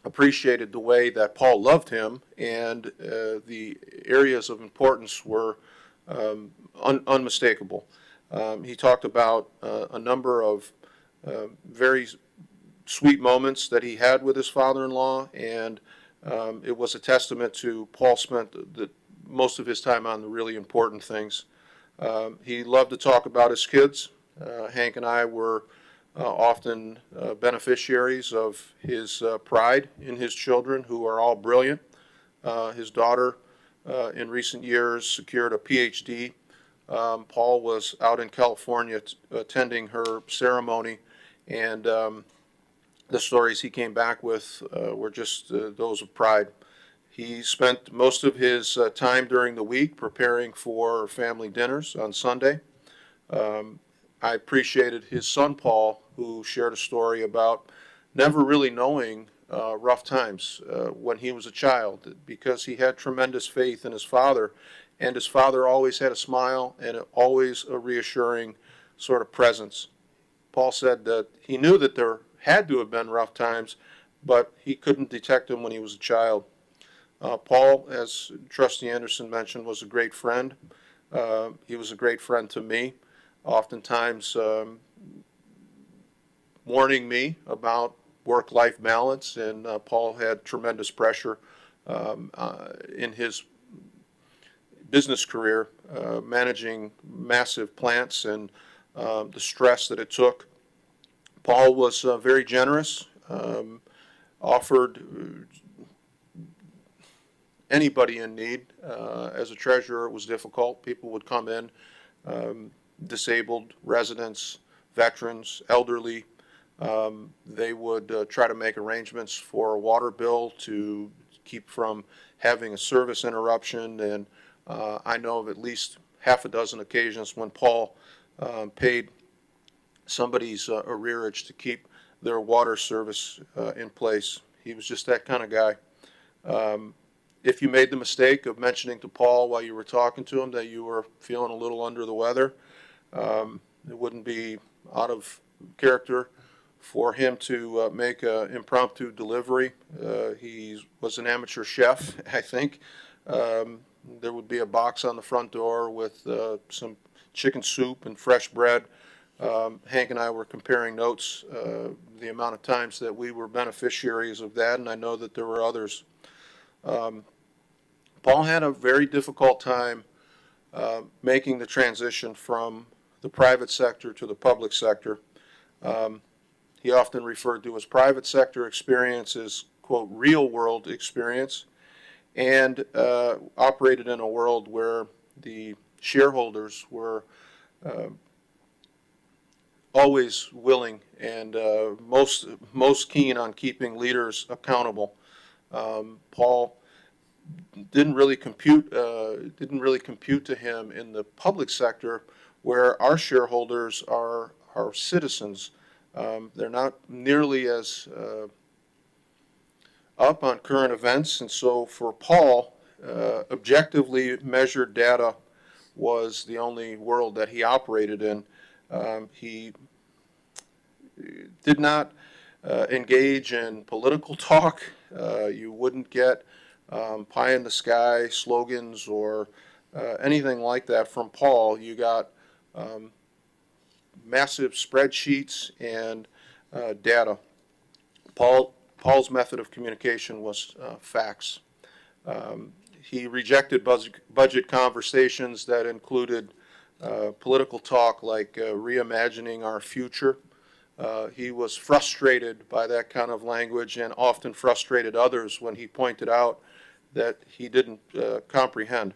appreciated the way that Paul loved him, and the areas of importance were unmistakable. He talked about a number of very sweet moments that he had with his father-in-law, and it was a testament to Paul spent most of his time on the really important things. He loved to talk about his kids. Hank and I were often beneficiaries of his pride in his children, who are all brilliant. His daughter, in recent years, secured a PhD. Paul was out in California attending her ceremony, and the stories he came back with were just those of pride. He spent most of his time during the week preparing for family dinners on Sunday. I appreciated his son, Paul, who shared a story about never really knowing rough times when he was a child, because he had tremendous faith in his father, and his father always had a smile and always a reassuring sort of presence. Paul said that he knew that there had to have been rough times, but he couldn't detect them when he was a child. Paul, as Trustee Anderson mentioned, was a great friend. He was a great friend to me, oftentimes warning me about work-life balance, and Paul had tremendous pressure in his business career, managing massive plants and the stress that it took. Paul was very generous, offered anybody in need. As a treasurer, it was difficult. People would come in, disabled residents, veterans, elderly. They would try to make arrangements for a water bill to keep from having a service interruption. And I know of at least half a dozen occasions when Paul paid somebody's arrearage to keep their water service in place. He was just that kind of guy. If you made the mistake of mentioning to Paul while you were talking to him that you were feeling a little under the weather, it wouldn't be out of character for him to make an impromptu delivery. He was an amateur chef, I think. There would be a box on the front door with some chicken soup and fresh bread. Hank and I were comparing notes, the amount of times that we were beneficiaries of that, and I know that there were others. Paul had a very difficult time making the transition from the private sector to the public sector. He often referred to his private sector experience as, quote, real world experience, and operated in a world where the shareholders were always willing and most keen on keeping leaders accountable. Paul didn't really compute to him in the public sector, where our shareholders are our citizens. They're not nearly as up on current events, and so for Paul, objectively measured data was the only world that he operated in. He did not engage in political talk. You wouldn't get pie in the sky slogans or anything like that from Paul. You got massive spreadsheets and data. Paul's method of communication was facts. He rejected budget conversations that included political talk like reimagining our future. He was frustrated by that kind of language and often frustrated others when he pointed out that he didn't comprehend.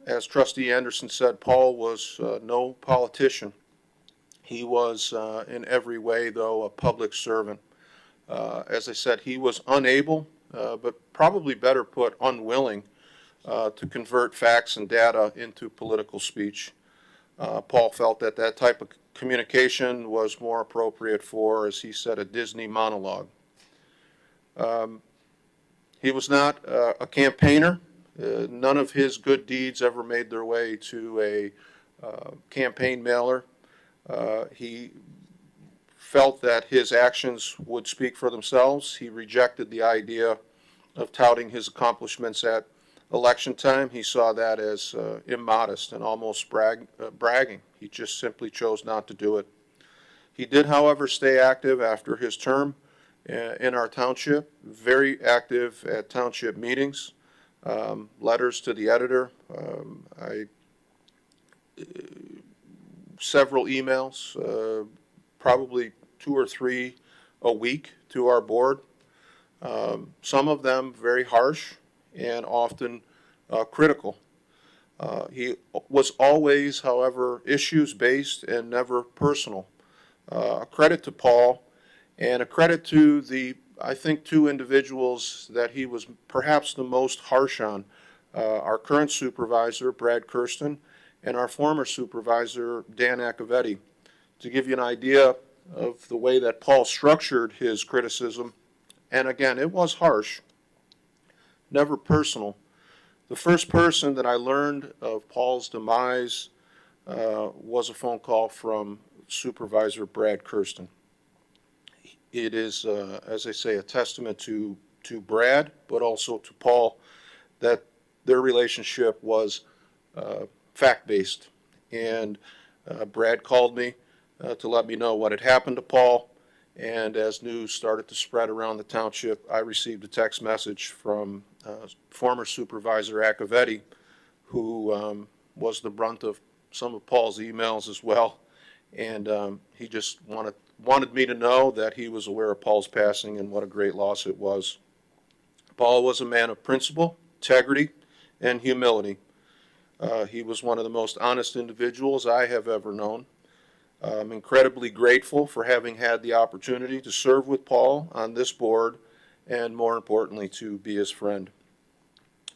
As Trustee Anderson said, Paul was no politician. He was in every way, though, a public servant. As I said, he was unable, but probably better put, unwilling, to convert facts and data into political speech. Paul felt that that type of communication was more appropriate for, as he said, a Disney monologue. He was not a campaigner. None of his good deeds ever made their way to a campaign mailer. He felt that his actions would speak for themselves. He rejected the idea of touting his accomplishments at election time. He saw that as immodest and almost bragging. He just simply chose not to do it. He did, however, stay active after his term in our township, very active at township meetings, letters to the editor, several emails, probably 2 or 3 a week to our board. Some of them very harsh and often critical. He was always, however, issues-based and never personal. A credit to Paul and a credit to the, I think, 2 individuals that he was perhaps the most harsh on, our current supervisor, Brad Kersten, and our former supervisor, Dan Accavetti. To give you an idea of the way that Paul structured his criticism, and again, it was harsh, never personal. The first person that I learned of Paul's demise was a phone call from Supervisor Brad Kersten. It is, as I say, a testament to Brad, but also to Paul, that their relationship was fact-based. And Brad called me to let me know what had happened to Paul. And as news started to spread around the township, I received a text message from former Supervisor Accavetti, who was the brunt of some of Paul's emails as well. And he just wanted me to know that he was aware of Paul's passing and what a great loss it was. Paul was a man of principle, integrity, and humility. He was one of the most honest individuals I have ever known. I'm incredibly grateful for having had the opportunity to serve with Paul on this board and, more importantly, to be his friend.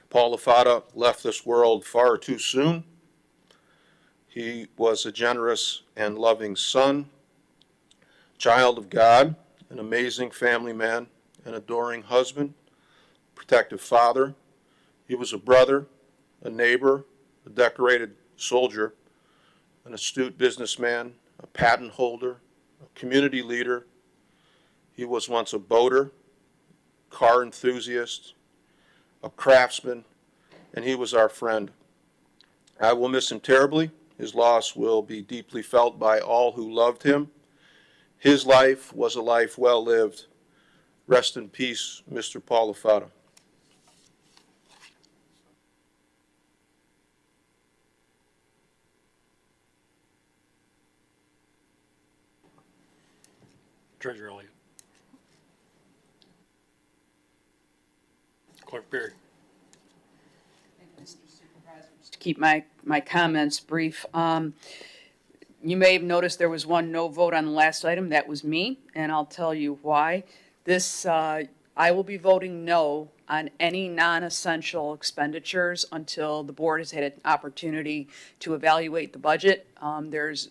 Paul Lafata left this world far too soon. He was a generous and loving son, child of God, an amazing family man, an adoring husband, protective father. He was a brother, a neighbor, a decorated soldier, an astute businessman, a patent holder, a community leader. He was once a boater, car enthusiast, a craftsman, and he was our friend. I will miss him terribly. His loss will be deeply felt by all who loved him. His life was a life well lived. Rest in peace, Mr. Paul Lafata. Treasurer Elliott. Clerk Perry. Mr. Supervisor, just to keep my comments brief. You may have noticed there was one no vote on the last item. That was me, and I'll tell you why. This, I will be voting no on any non-essential expenditures until the board has had an opportunity to evaluate the budget. There's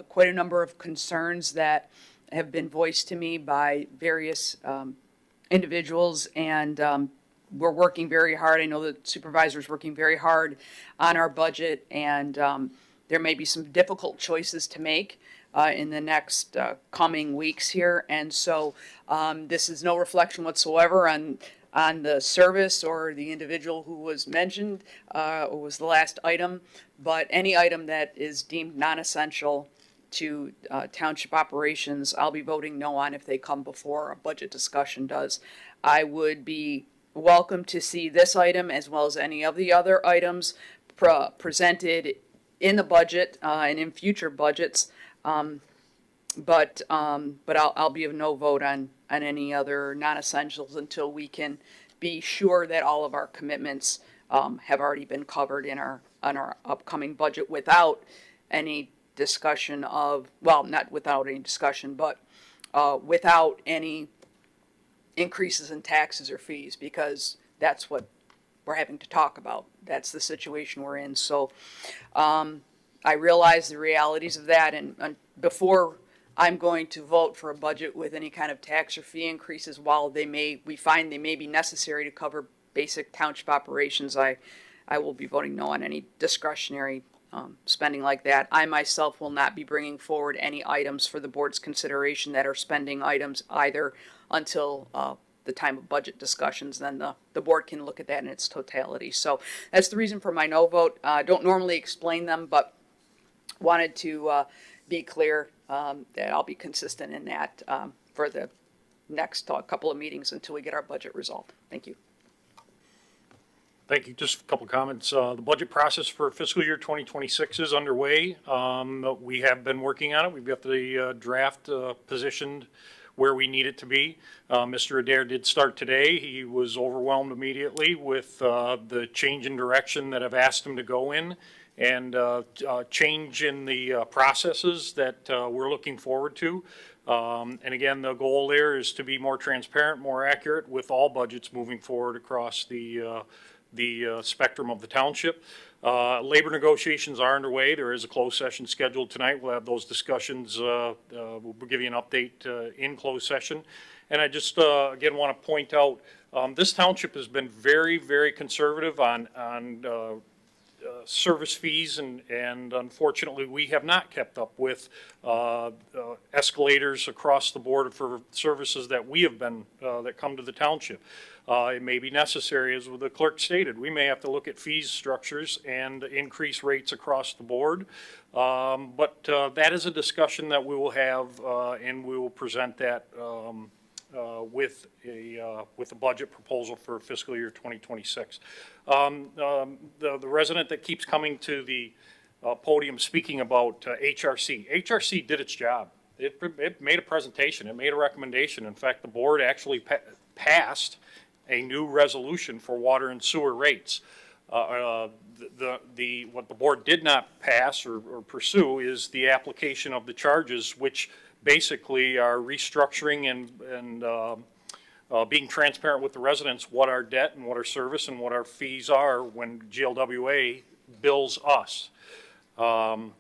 quite a number of concerns that have been voiced to me by various individuals, and we're working very hard. I know the supervisor's working very hard on our budget, and there may be some difficult choices to make in the next coming weeks here. And so this is no reflection whatsoever on the service or the individual who was mentioned or was the last item, but any item that is deemed non-essential to township operations, I'll be voting no on if they come before a budget discussion does. I would be welcome to see this item as well as any of the other items presented in the budget and in future budgets. But I'll be of no vote on any other non-essentials until we can be sure that all of our commitments have already been covered in our upcoming budget without any discussion of, well, not without any discussion, but without any increases in taxes or fees, because that's what we're having to talk about. That's the situation we're in. So I realize the realities of that, and before I'm going to vote for a budget with any kind of tax or fee increases, while we find they may be necessary to cover basic township operations, I will be voting no on any discretionary spending like that. I myself will not be bringing forward any items for the board's consideration that are spending items either until the time of budget discussions. Then the board can look at that in its totality. So that's the reason for my no vote. I don't normally explain them, but wanted to be clear that I'll be consistent in that for the next couple of meetings until we get our budget resolved. Thank you. Thank you. Just a couple of comments. The budget process for fiscal year 2026 is underway. We have been working on it. We've got the draft positioned where we need it to be. Mr. Adair did start today. He was overwhelmed immediately with the change in direction that I've asked him to go in, and change in the processes that we're looking forward to. And again, the goal there is to be more transparent, more accurate with all budgets moving forward across the spectrum of the township. Labor negotiations are underway. There is a closed session scheduled tonight. We'll have those discussions. We'll give you an update in closed session. And I just, again, want to point out, this township has been very, very conservative on service fees, and unfortunately we have not kept up with escalators across the board for services that we have been that come to the township. It may be necessary, as the clerk stated, we may have to look at fees structures and increase rates across the board, but that is a discussion that we will have, and we will present that with a budget proposal for fiscal year 2026. The resident that keeps coming to the podium speaking about HRC did its job. It made a presentation. It made a recommendation. In fact, the board actually passed a new resolution for water and sewer rates. What the board did not pass or pursue is the application of the charges, which basically are restructuring and being transparent with the residents what our debt and what our service and what our fees are when GLWA bills us. And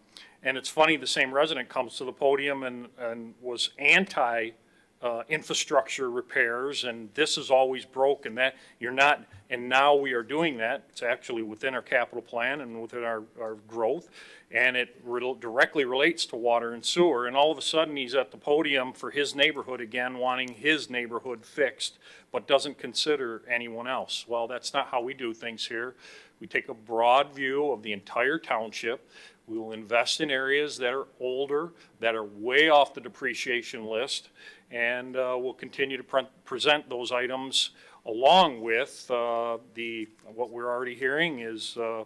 it's funny, the same resident comes to the podium and was anti infrastructure repairs, and this is always broke, and that you're not, and now we are doing that. It's actually within our capital plan and within our growth, and it directly relates to water and sewer. And all of a sudden he's at the podium for his neighborhood again, wanting his neighborhood fixed, but doesn't consider anyone else. Well, that's not how we do things here. We take a broad view of the entire township. We will invest in areas that are older, that are way off the depreciation list, and we'll continue to present those items along with what we're already hearing is a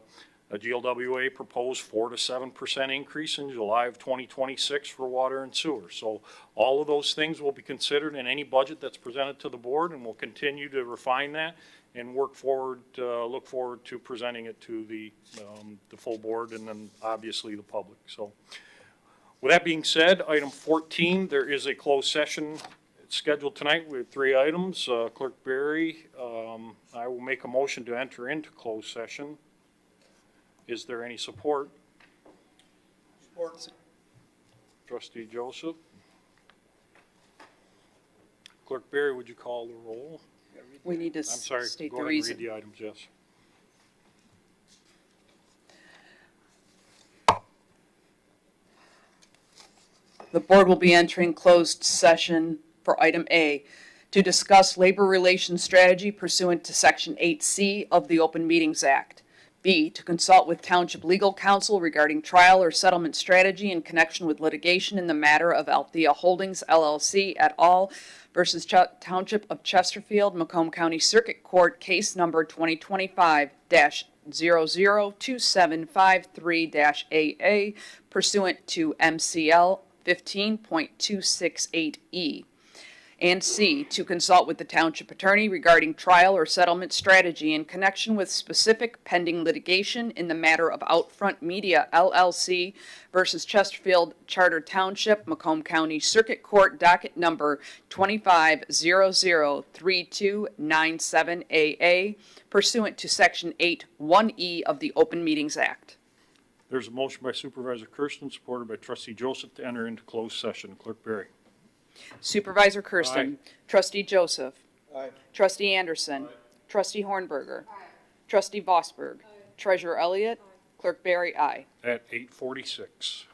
GLWA proposed 4 to 7% increase in July of 2026 for water and sewer. So all of those things will be considered in any budget that's presented to the board, and we'll continue to refine that and look forward to presenting it to the full board and then obviously the public. So with that being said, item 14, there is a closed session scheduled tonight, we have 3 items. Clerk Barry, I will make a motion to enter into closed session. Is there any support? Support. Trustee Joseph? Clerk Barry, would you call the roll? We need to I'm sorry, state go the ahead and reason. read the items, yes. The board will be entering closed session for item A to discuss labor relations strategy pursuant to Section 8C of the Open Meetings Act. B, to consult with Township Legal Counsel regarding trial or settlement strategy in connection with litigation in the matter of Althea Holdings LLC et al. Versus Township of Chesterfield, Macomb County Circuit Court, case number 2025-002753-AA pursuant to MCL 15.268E. And C, to consult with the township attorney regarding trial or settlement strategy in connection with specific pending litigation in the matter of Outfront Media LLC versus Chesterfield Charter Township, Macomb County Circuit Court, docket number 25003297AA, pursuant to Section 8(1)E of the Open Meetings Act. There's a motion by Supervisor Kersten, supported by Trustee Joseph, to enter into closed session. Clerk Barry. Supervisor Kersten. Aye. Trustee Joseph. Aye. Trustee Anderson. Trustee Hornberger. Trustee Vosberg. Treasurer Elliott. Clerk Barry, aye. At 8:46.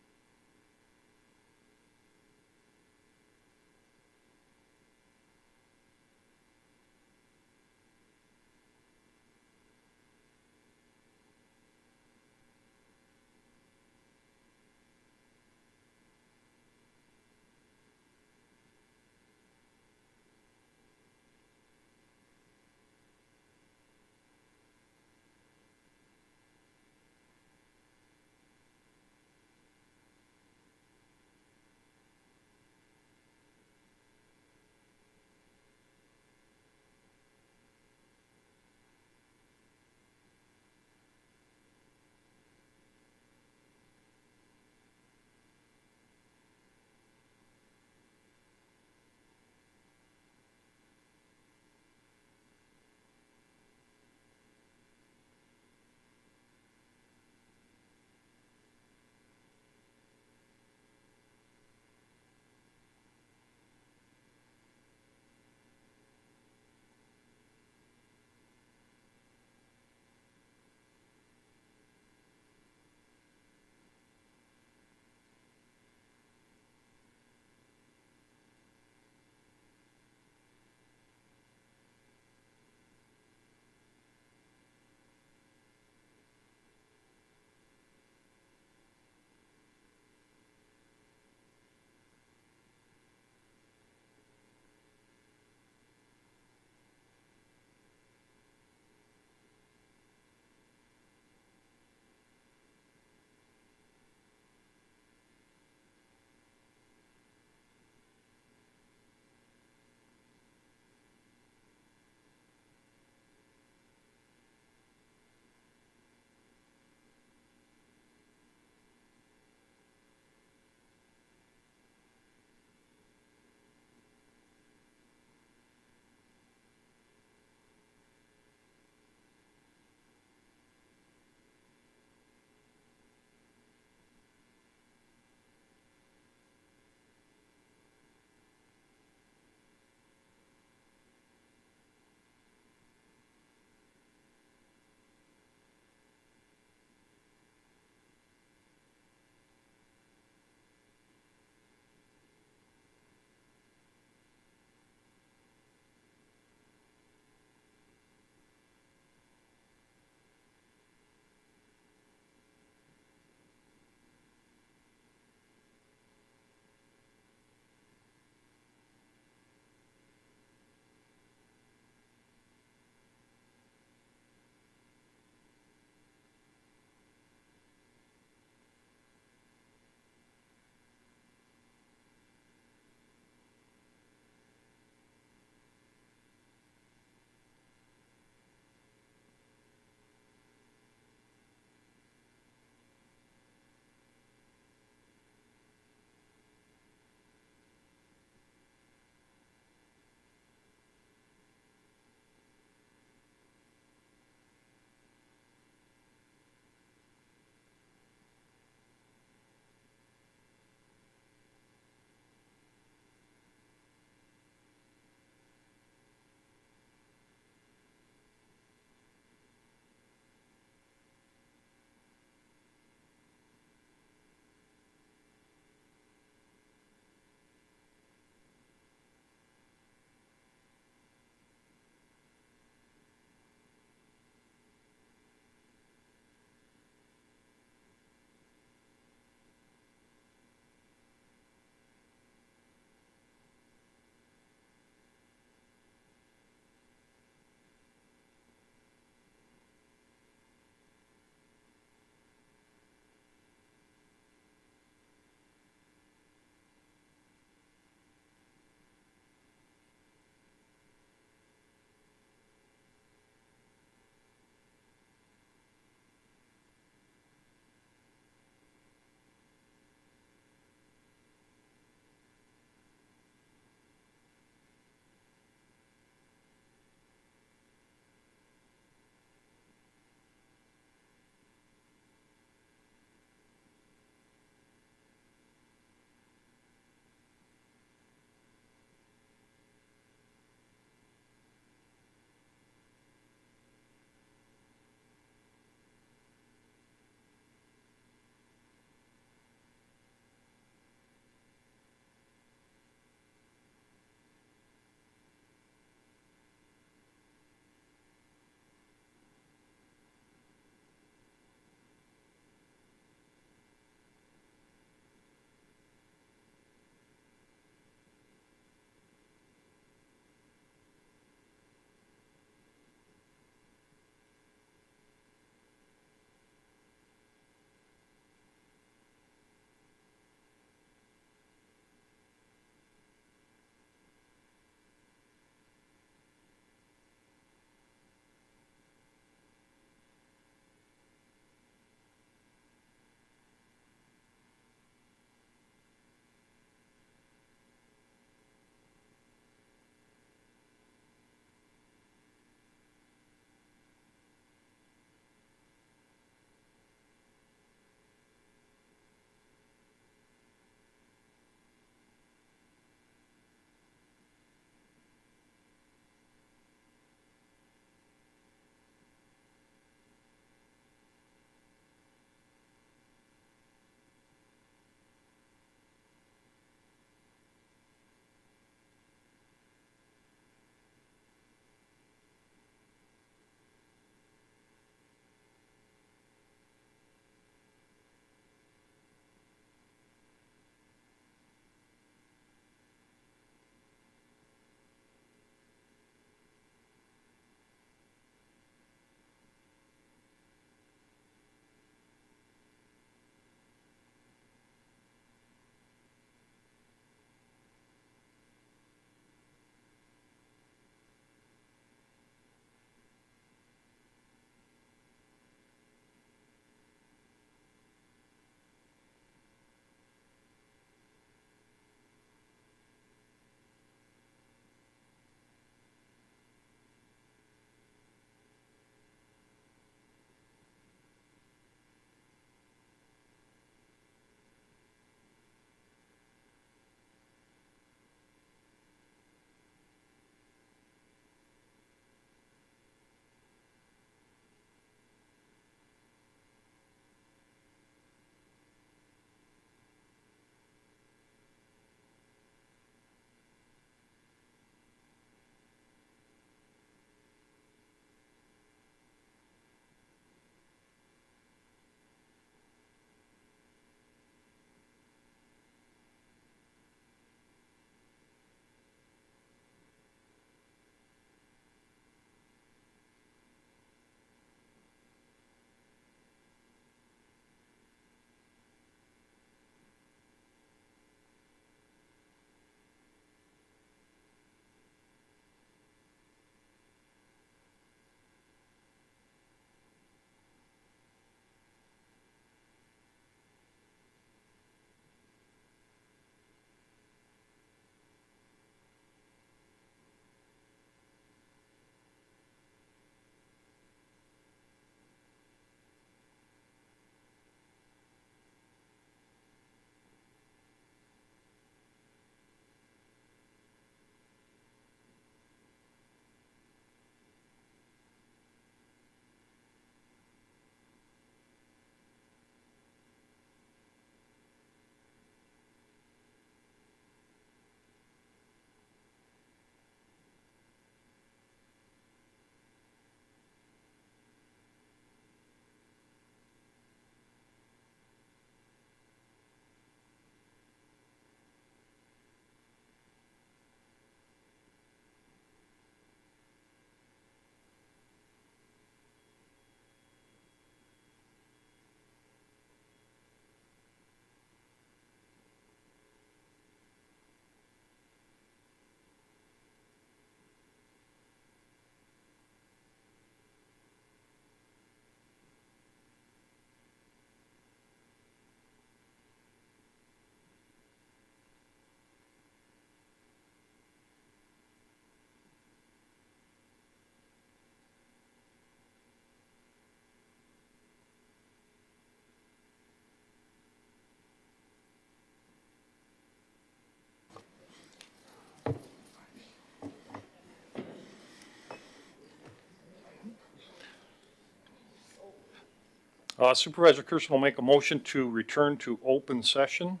Supervisor Kersten will make a motion to return to open session.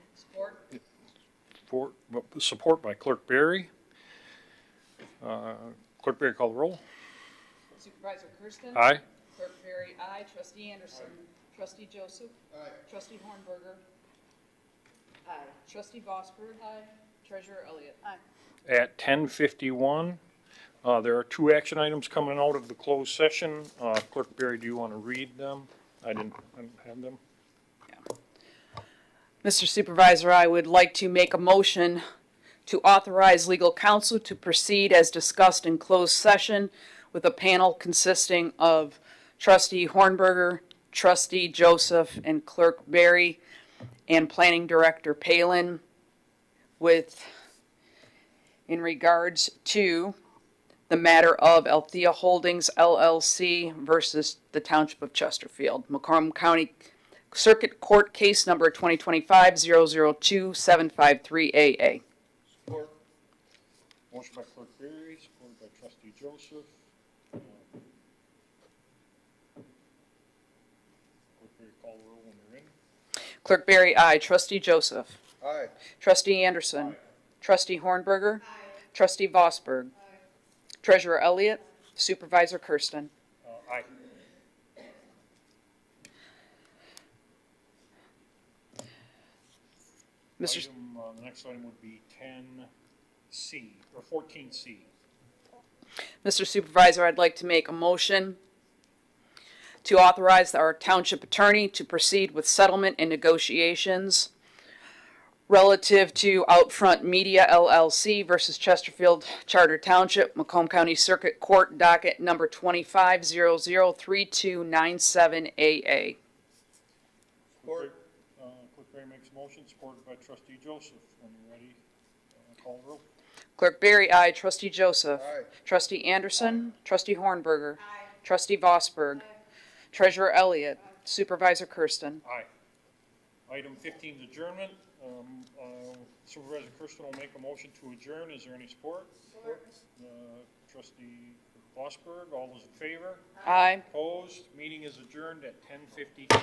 Support by Clerk Berry. Clerk Berry, call the roll. Supervisor Kersten? Aye. Clerk Berry, aye. Trustee Anderson? Aye. Trustee Joseph? Aye. Trustee Hornberger? Aye. Trustee Vosberg? Aye. Treasurer Elliott? Aye. At 10:51, there are two action items coming out of the closed session. Clerk Berry, do you want to read them? I didn't have them. Mr. Supervisor, I would like to make a motion to authorize legal counsel to proceed as discussed in closed session with a panel consisting of Trustee Hornberger, Trustee Joseph, and Clerk Berry, and Planning Director Palin, in regards to the matter of Althea Holdings LLC versus the Township of Chesterfield, Macomb County Circuit Court Case Number 2025-002-753AA. Support. Motion by Clerk Berry, supported by Trustee Joseph. Clerk Berry, call the roll when you're in. Clerk Berry, aye. Trustee Joseph. Aye. Trustee Anderson. Aye. Trustee Hornberger. Aye. Trustee Vosberg. Aye. Treasurer Elliott. Supervisor Kersten. Aye. Mr. The next item would be 10C, or 14C. Mr. Supervisor, I'd like to make a motion to authorize our township attorney to proceed with settlement and negotiations relative to Outfront Media LLC versus Chesterfield Charter Township, Macomb County Circuit Court docket number 25003297AA. Support. Clerk Berry makes a motion, supported by Trustee Joseph. When you're ready, call the roll. Clerk Berry, aye. Trustee Joseph. Aye. Trustee Anderson. Aye. Trustee Hornberger. Aye. Trustee Vosberg. Aye. Treasurer Elliott. Aye. Supervisor Kersten. Aye. Item 15 is adjournment. Supervisor Kersten will make a motion to adjourn. Is there any support? Support. Trustee Vosberg, all those in favor? Aye. Opposed? Meeting is adjourned at 10:53.